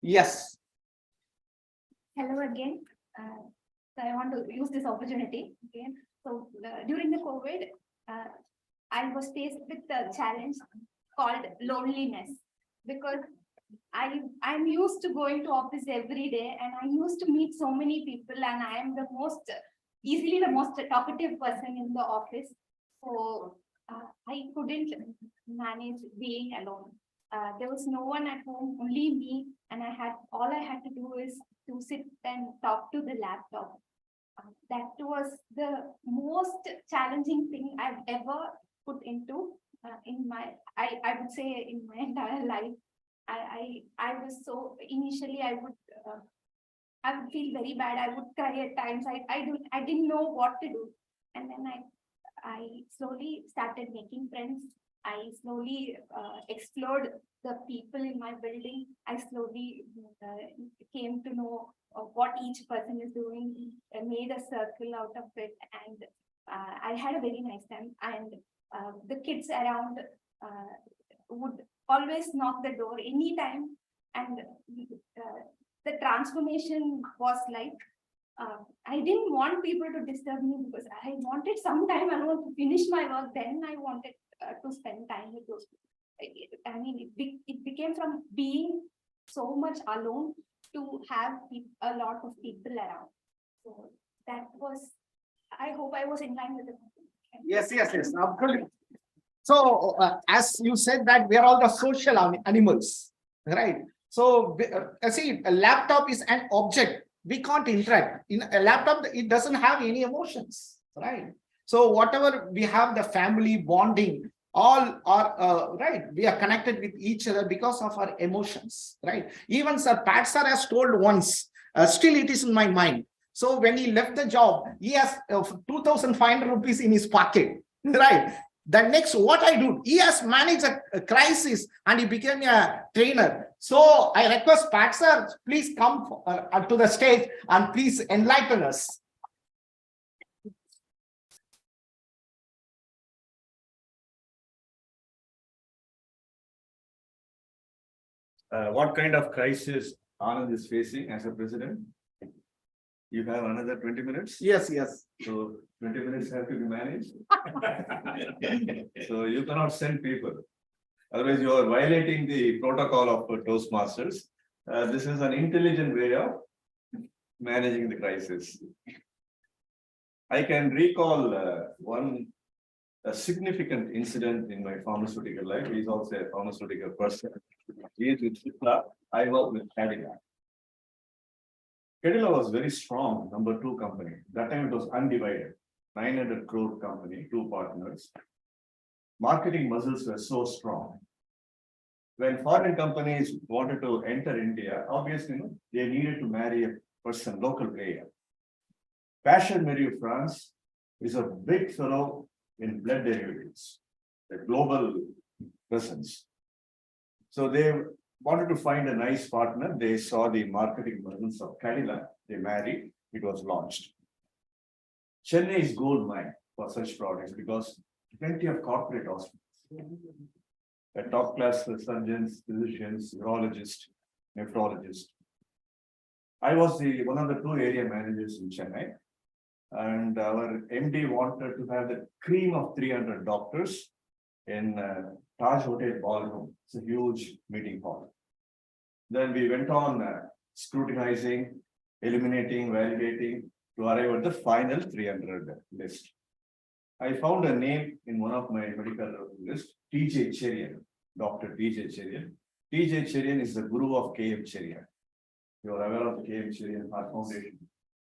Yes. Hello again. So I want to use this opportunity again. So during the COVID, I was faced with a challenge called loneliness, because I'm used to going to office every day, and I used to meet so many people, and I am easily the most talkative person in the office. So I couldn't manage being alone. There was no one at home, only me, and all I had to do is to sit and talk to the laptop. That was the most challenging thing I've ever put into I would say in my entire life. I was so initially I would feel very bad. I would cry at times. I didn't know what to do, and then I slowly started making friends. I slowly explored the people in my building. I slowly came to know what each person is doing, made a circle out of it, and I had a very nice time. And the kids around would always knock the door anytime, and the transformation was like, I didn't want people to disturb me because I wanted some time alone to finish my work. Then I wanted to spend time with those people. I mean, it became from being so much alone to have a lot of people around. So that was, I hope I was in line with it. Yes, absolutely. So as you said that we are all the social animals, right? So see, a laptop is an object. We can't interact. In a laptop, it doesn't have any emotions, right? So whatever we have, the family bonding, all are right. We are connected with each other because of our emotions, right? Even Sir Pat Sir has told once, still it is in my mind. So when he left the job, he has 2,500 rupees in his pocket, right? The next, what I do, he has managed a crisis and he became a trainer. So I request Pat Sir, please come to the stage and please enlighten us. What kind of crisis Anand is facing as a president? You have another 20 minutes? Yes. So 20 minutes have to be managed. So you cannot send people. Otherwise, you are violating the protocol of Toastmasters. This is an intelligent way of managing the crisis. I can recall a significant incident in my pharmaceutical life. He is also a pharmaceutical person. He is with Cipla. I work with Cadila. Cadila was very strong, number 2 company. That time it was undivided. 900 crore company, 2 partners. Marketing muscles were so strong. When foreign companies wanted to enter India, obviously, they needed to marry a person, local player. Passion Merieux France is a big fellow in blood derivatives, a global presence. So they wanted to find a nice partner. They saw the marketing muscles of Cadila. They married. It was launched. Chennai is gold mine for such products because plenty of corporate hospitals. Top class surgeons, physicians, urologists, nephrologists. I was one of the 2 area managers in Chennai, and our MD wanted to have the cream of 300 doctors in Taj Hotel Ballroom. It's a huge meeting hall. Then we went on scrutinizing, eliminating, validating to arrive at the final 300 list. I found a name in one of my medical list, T.J. Cherian, Dr. T.J. Cherian. T.J. Cherian is the guru of K.M. Cherian. You are aware of the K.M. Cherian Heart Foundation,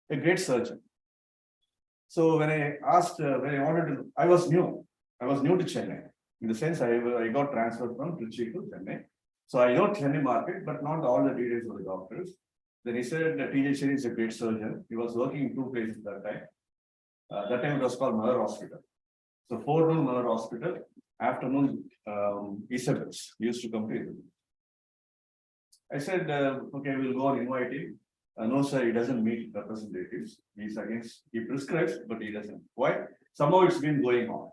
a great surgeon. So when I asked, when I wanted to, I was new to Chennai. In the sense, I got transferred from Trichy to Chennai. So I know Chennai market, but not all the details of the doctors. Then he said that T.J. Cherian is a great surgeon. He was working in 2 places that time. That time it was called Mother Hospital. So forenoon Mother Hospital, afternoon Isabel's. He used to come to Isabel. I said, okay, we'll go and invite him. No, sir, he doesn't meet representatives. He's against, he prescribes, but he doesn't. Why? Somehow it's been going on.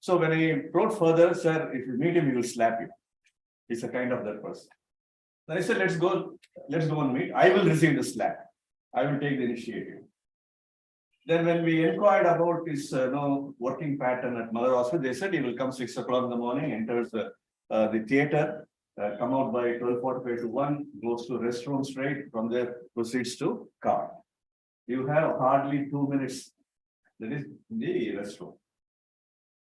So when I wrote further, sir, if you meet him, he will slap you. He's a kind of that person. Then I said, let's go and meet. I will receive the slap. I will take the initiative. Then when we inquired about his working pattern at Mother Hospital, they said he will come 6 o'clock in the morning, enters the theater, come out by 12:45 to 1, goes to restroom straight, from there proceeds to car. You have hardly 2 minutes. That is the restroom.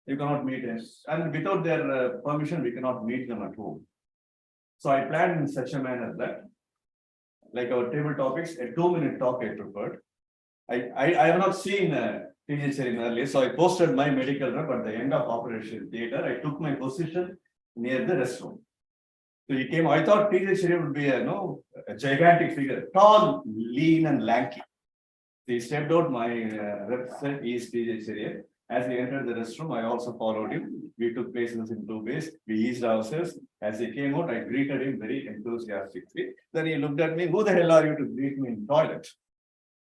You cannot meet us. And without their permission, we cannot meet them at home. So I planned in such a manner that, like our table topics, a 2-minute talk I prepared. I have not seen T.J. Cherian earlier, so I posted my medical rep at the end of Operation Theatre. I took my position near the restroom. So he came. I thought T.J. Cherian would be a gigantic figure, tall, lean, and lanky. He stepped out. My rep said he is T.J. Cherian. As he entered the restroom, I also followed him. We took places in 2 ways. We eased ourselves. As he came out, I greeted him very enthusiastically. Then he looked at me, who the hell are you to greet me in toilet?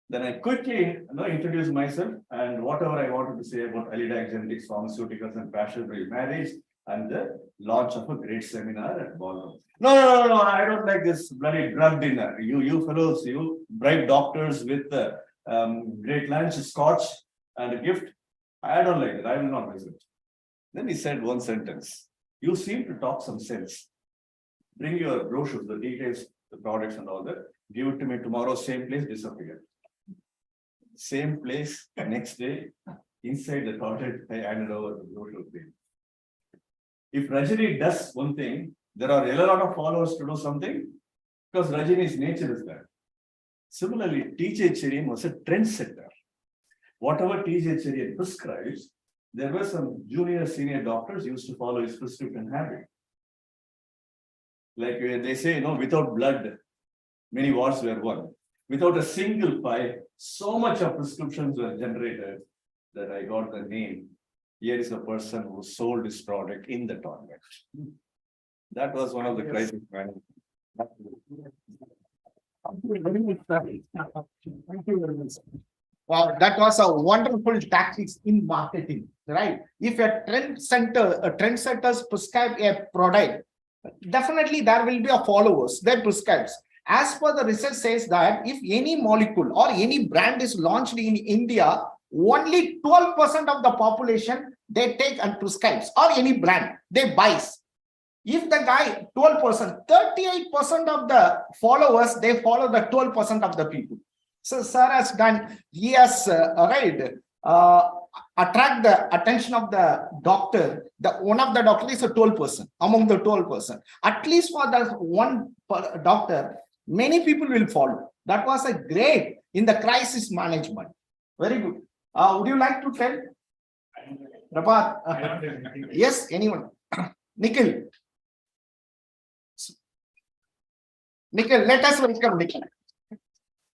Then I quickly introduced myself and whatever I wanted to say about Alida Genetics, pharmaceuticals, and passion-free marriage, and the launch of a great seminar at Ballroom. No, I don't like this bloody drug dinner. You fellows, you bribe doctors with great lunch, scotch, and a gift. I don't like it. I will not visit. Then he said one sentence. You seem to talk some sense. Bring your brochures, the details, the products and all that. Give it to me tomorrow, same place, disappear. Same place, next day, inside the toilet, I handed over the brochure to him. If Rajini does one thing, there are a lot of followers to do something, because Rajini's nature is that. Similarly, T.J. Cherian was a trendsetter. Whatever T.J. Cherian prescribes, there were some junior, senior doctors used to follow his prescription habit. Like they say, without blood, many wars were won. Without a single pie, so much of prescriptions were generated that I got the name. Here is a person who sold his product in the toilet. That was one of the crisis management. Wow, that was a wonderful tactics in marketing, right? If a trendsetters prescribe a product, definitely there will be a followers that prescribes. As per the research says that if any molecule or any brand is launched in India, only 12% of the population they take and prescribes, or any brand they buys. If the guy 12%, 38% of the followers, they follow the 12% of the people. So sir has done, he has attract the attention of the doctor. One of the doctor is a 12% among the 12%. At least for that one doctor, many people will follow. That was a great in the crisis management. Very good. Would you like to tell? Rabat? Yes, anyone? Nikhil. Nikhil, let us welcome Nikhil.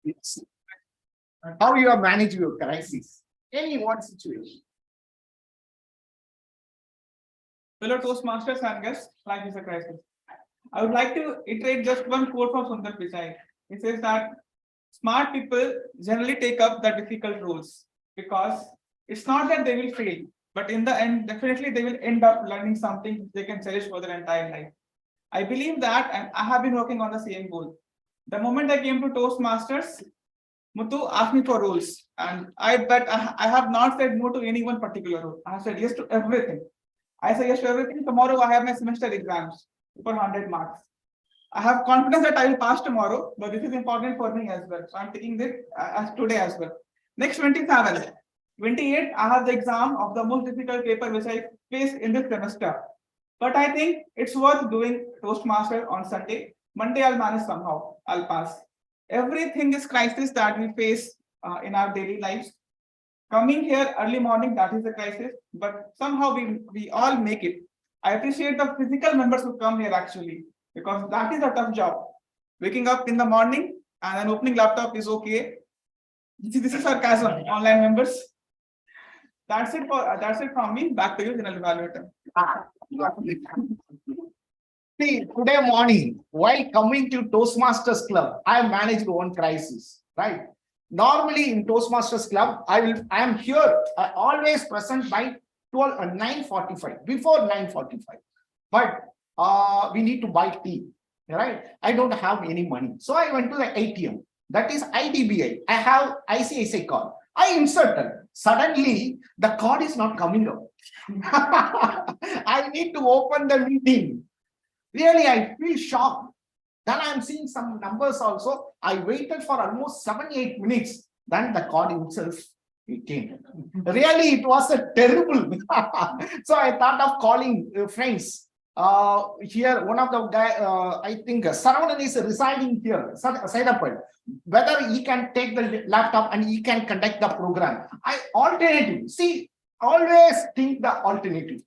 Yes. How you are managing your crisis? Any one situation? Fellow Toastmasters and guests, life is a crisis. I would like to iterate just one quote from Sundar Pichai. It says that smart people generally take up the difficult roles because it's not that they will fail, but in the end, definitely they will end up learning something they can cherish for their entire life. I believe that, and I have been working on the same goal. The moment I came to Toastmasters, Muthu asked me for roles, and I bet I have not said no to any one particular role. I have said yes to everything. I say yes to everything. Tomorrow I have my semester exams for 100 marks. I have confidence that I will pass tomorrow, but this is important for me as well. So I'm taking this as today as well. Next 27, 28, I have the exam of the most difficult paper which I face in this semester. But I think it's worth doing Toastmaster on Sunday. Monday I'll manage somehow. I'll pass. Everything is crisis that we face in our daily lives. Coming here early morning, that is a crisis, but somehow we all make it. I appreciate the physical members who come here actually, because that is a tough job. Waking up in the morning and then opening laptop is okay. This is sarcasm, online members. That's it from me. Back to you, General Evaluator. See, today morning, while coming to Toastmasters Club, I managed one crisis, right? Normally in Toastmasters Club, I am here, always present by 9:45, before 9:45. But we need to buy tea, right? I don't have any money. So I went to the ATM, that is IDBI. I have ICICI card. I inserted. Suddenly, the card is not coming up. I need to open the meeting. Really, I feel shocked. Then I'm seeing some numbers also. I waited for almost 7-8 minutes. Then the card itself it came. Really, it was a terrible. So I thought of calling friends. Here, one of the guy, I think Saravanan is residing here, Saidapal. Whether he can take the laptop and he can conduct the program. Alternative. See, always think the alternative.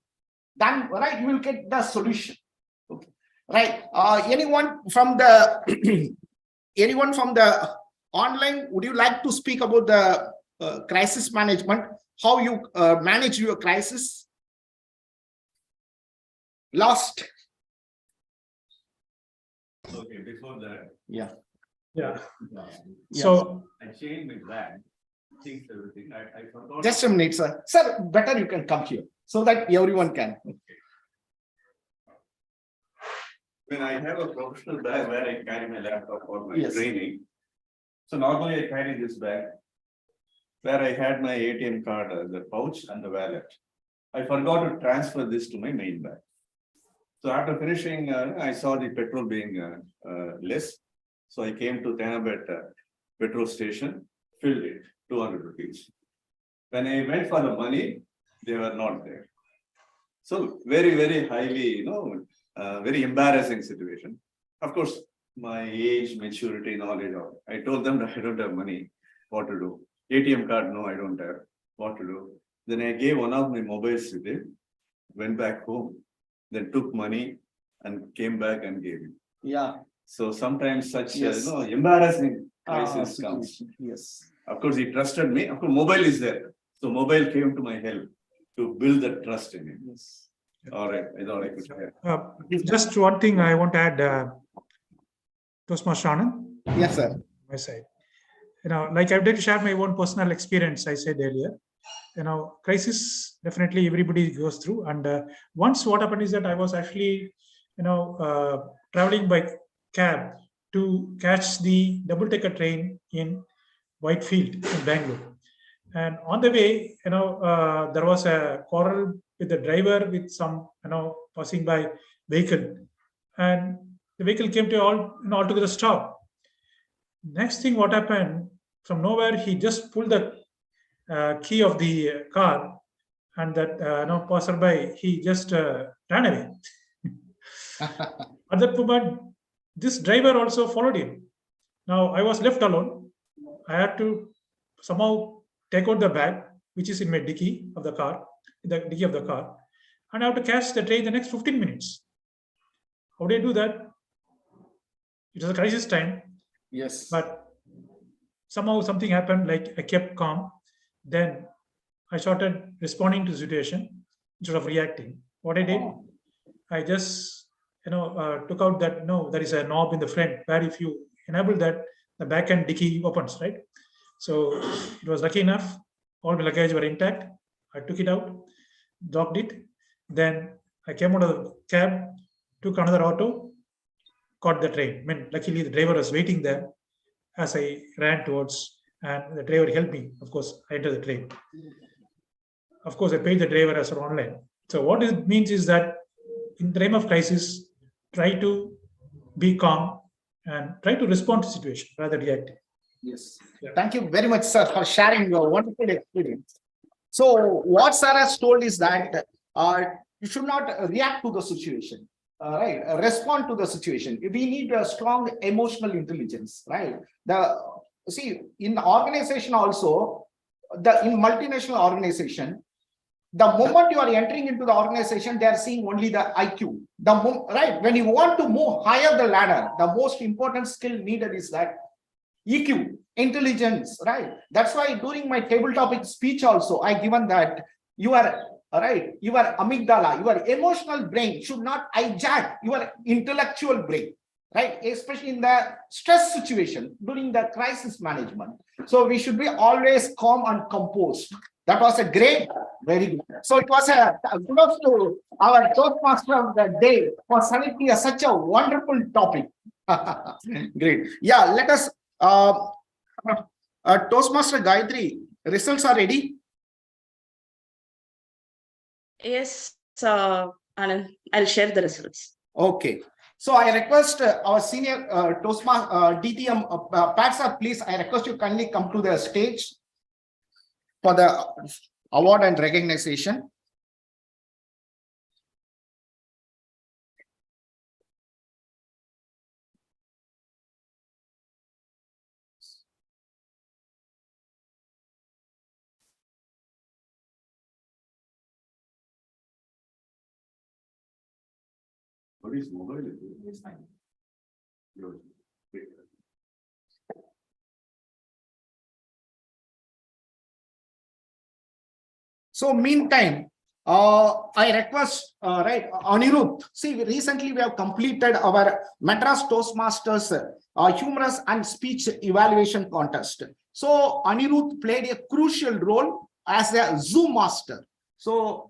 Then, right, you will get the solution. Okay. Right. Anyone from the online, would you like to speak about the crisis management? how you manage your crisis? Lost. Okay, before that. Yeah. Yeah. Yes. So I changed my bag, things, everything. I forgot. Just a minute, sir. Sir, better you can come here so that everyone can. When I have a professional bag where I carry my laptop for my Yes. training. So normally I carry this bag where I had my ATM card, the pouch and the wallet. I forgot to transfer this to my main bag. So after finishing, I saw the petrol being less. So I came to Thanabet petrol station, filled it, 200 rupees. When I went for the money, they were not there. So very, very highly, very embarrassing situation. Of course, my age, maturity, knowledge, I told them that I don't have money, what to do. ATM card, no, I don't have, what to do. Then I gave one of my mobiles to them, went back home, then took money and came back and gave it. Yeah. So sometimes such, Yes. embarrassing crisis comes. Yes. Of course, he trusted me. Of course, mobile is there. So mobile came to my help to build that trust in him. Yes. All right, I thought I could share. just one thing I want to add, Toastmaster Anand. Yes, sir. My side. Like I did share my own personal experience, I said earlier. Crisis definitely everybody goes through. And once what happened is that I was actually, traveling by cab to catch the double-decker train in Whitefield in Bangalore. And on the way, there was a quarrel with the driver with some, passing by vehicle, and the vehicle came to altogether stop. Next thing, what happened? From nowhere, he just pulled the key of the car, and that passerby, he just ran away. At that moment, this driver also followed him. Now I was left alone. I had to somehow take out the bag, which is in my dicky of the car, and I have to catch the train the next 15 minutes. How do I do that? It was a crisis time. Yes. But somehow something happened, like I kept calm. Then I started responding to the situation instead of reacting. What I did, I just took out that there is a knob in the front where if you enable that, the back end dicky opens, right? So it was lucky enough, all my luggage were intact. I took it out, locked it. Then I came out of the cab, took another auto, caught the train. Luckily the driver was waiting there as I ran towards, and the driver helped me. Of course, I entered the train. Of course, I paid the driver as well online. So what it means is that in the time of crisis, try to be calm and try to respond to situation rather than react. Yes. Thank you very much, sir, for sharing your wonderful experience. So what sir has told is that you should not react to the situation, right? Respond to the situation. We need a strong emotional intelligence, right? See, in organization also, in multinational organization, the moment you are entering into the organization, they are seeing only the IQ. Right? When you want to move higher the ladder, the most important skill needed is that EQ, intelligence, right? That's why during my table topic speech also, I given that your amygdala, your emotional brain should not hijack your intellectual brain, right? Especially in the stress situation during the crisis management. So we should be always calm and composed. That was a great, very good. So it was a kudos to our Toastmaster of the day for selecting such a wonderful topic. Great. Yeah, let us Toastmaster Gayatri, results are ready. Yes, Anand, I'll share the results. Okay. So I request our senior Toastmaster DTM Pat sir, please, I request you kindly come to the stage for the award and recognition. What is mobile? It's fine. Yours. So meantime, I request, Anirudh. See, recently we have completed our Madras Toastmasters humorous and speech evaluation contest. So Anirudh played a crucial role as a Zoom master. So,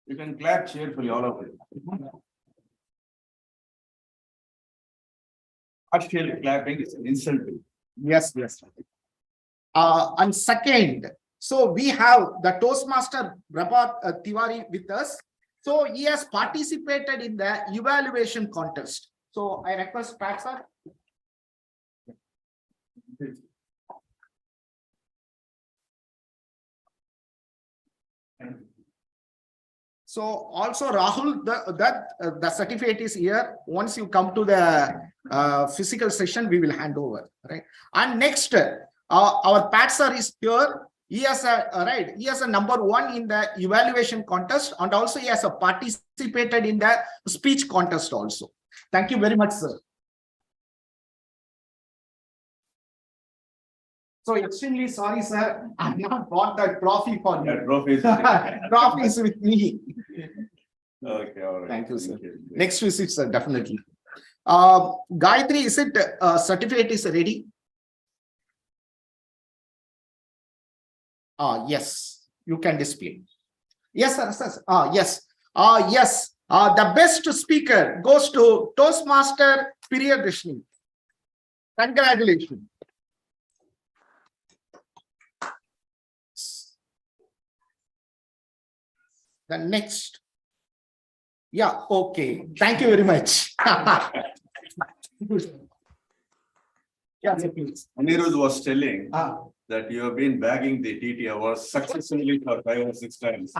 You can clap cheerfully, all of you. Partial clapping is an insult. yes. And second, so we have the Toastmaster Prabhat Tiwari with us. So he has participated in the evaluation contest. So I request Pat sir. So also Rahul, the certificate is here. Once you come to the physical session, we will hand over, right? And next, our Pat sir is here. He has a number 1 in the evaluation contest, and also he has participated in the speech contest also. Thank you very much, sir. So extremely sorry, sir. I have not brought that trophy for you. Trophy is with me. Okay, all right. Thank you, sir. Next visit, sir, definitely. Gayatri, is it certificate is ready? Yes, you can display. Yes, sir. Yes. Yes. The best speaker goes to Toastmaster Priyadashini. Congratulations. The next. Yeah, okay. Thank you very much. Yeah, sir, please. Anirudh was telling that you have been bagging the TT awards successfully for 5 or 6 times.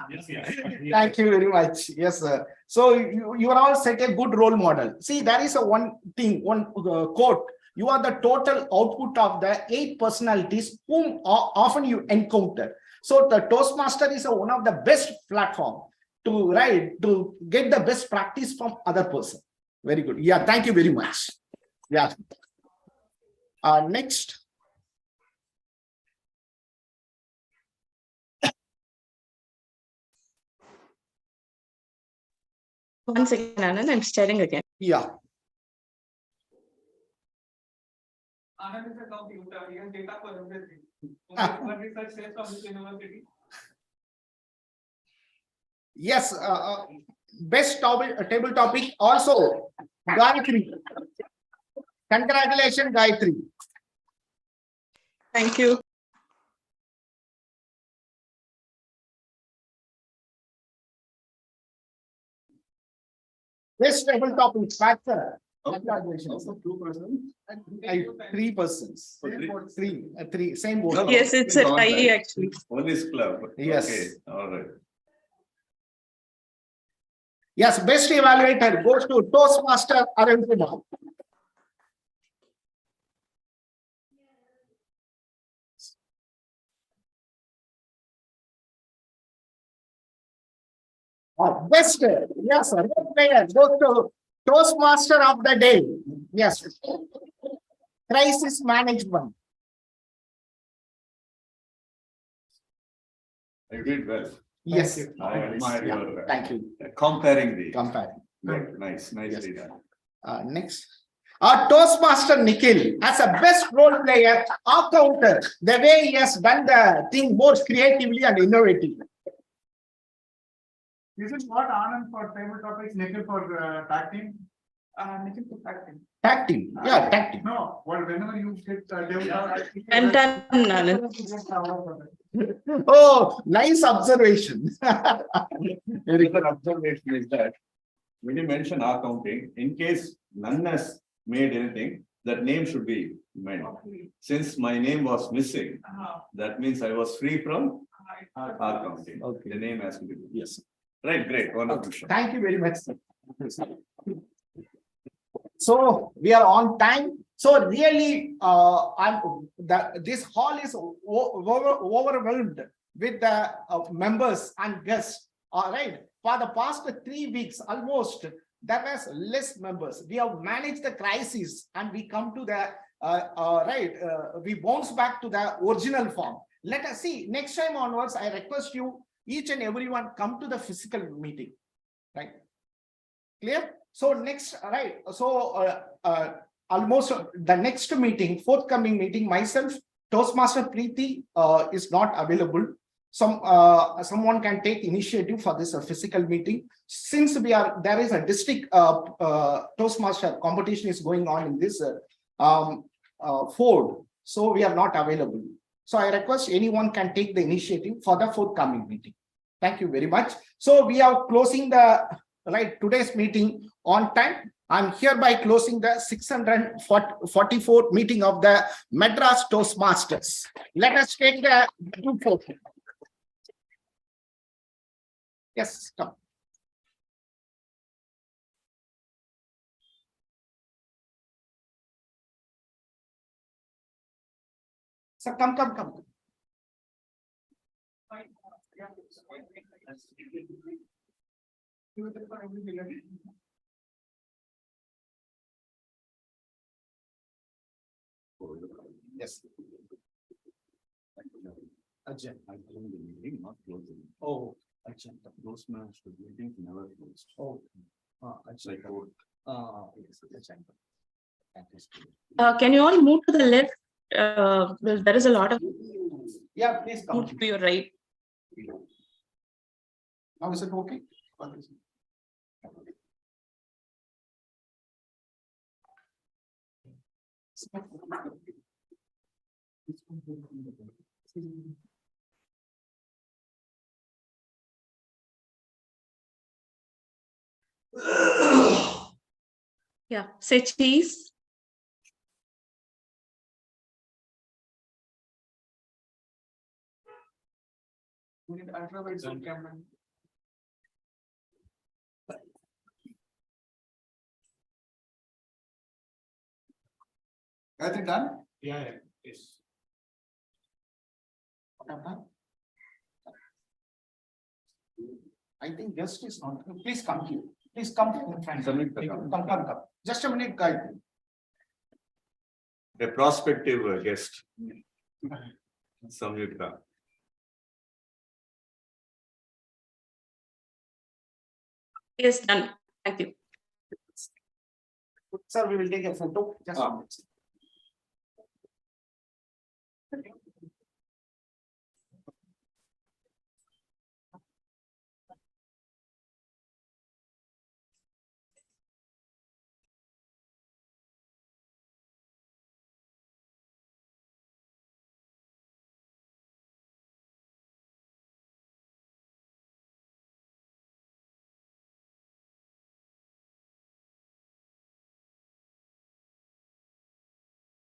Thank you very much. Yes, sir. So you are all set a good role model. See, there is a one quote. You are the total output of the 8 personalities whom often you encounter. So the Toastmaster is one of the best platform to get the best practice from other person. Very good. Yeah, thank you very much. Yeah. Next. Once again, Anand, I'm sharing again. Yeah. Anand is a computer. He has data for everything. What research says from this university? Yes. Best table topic also. Gayatri. Congratulations, Gayatri. Thank you. Best table topic, factor. Congratulations. 2 persons? 3 persons. 3. Same board. No, yes, it's a tie actually. One is club. Yes. Okay, all right. Yes, best evaluator goes to Toastmaster Arvind. Best, yes, sir. Player goes to Toastmaster of the day. Yes. Crisis management. You did well. Yes. I admire your Thank you. comparing the. Comparing. Nice, nicely done. Next. Toastmaster Nikhil as a best role player, our counter, the way he has done the thing more creatively and innovative. This is what Anand for table topics, Nikhil for tag team. Nikhil for tag team. Tag team. Yeah, tag team. No, whenever you get table topics. I'm done, Anand. Oh, nice observation. Very good observation is that when you mention accounting, in case none has made anything, that name should be made. Since my name was missing, that means I was free from accounting. Okay. The name has to be. Yes. Right, great. Wonderful. Thank you very much, sir. So we are on time. So really, this hall is overwhelmed with the members and guests. All right. for the past 3 weeks, almost, there was less members. We have managed the crisis and we come to the, we bounce back to the original form. Let us see, next time onwards, I request you, each and everyone come to the physical meeting, right? Clear? So next, right, so almost the next meeting, forthcoming meeting, myself, Toastmaster Preeti is not available. Someone can take initiative for this physical meeting. Since there is a district Toastmaster competition is going on in this Ford, so we are not available. So I request anyone can take the initiative for the forthcoming meeting. Thank you very much. So we are closing the today's meeting on time. I'm hereby closing the 644th meeting of the Madras Toastmasters. Let us take the group photo. Yes, come. So come. Yes. Agenda. I closed the meeting, not closing. Oh, agenda. Toastmasters meeting never closed. Oh, agenda. Yes, agenda. Can you all move to the left? Well, there is a lot of. Yeah, please come. Move to your right. Now is it okay? Yeah, say cheese. We need ultraviolet zoom camera. Everything done? Yeah, yes. I think guest is not. Please come here. Please come in front. Come. Just a minute, guys. A prospective guest. Samyukta. Yes, done. Thank you. Sir, we will take a photo. Just a minute.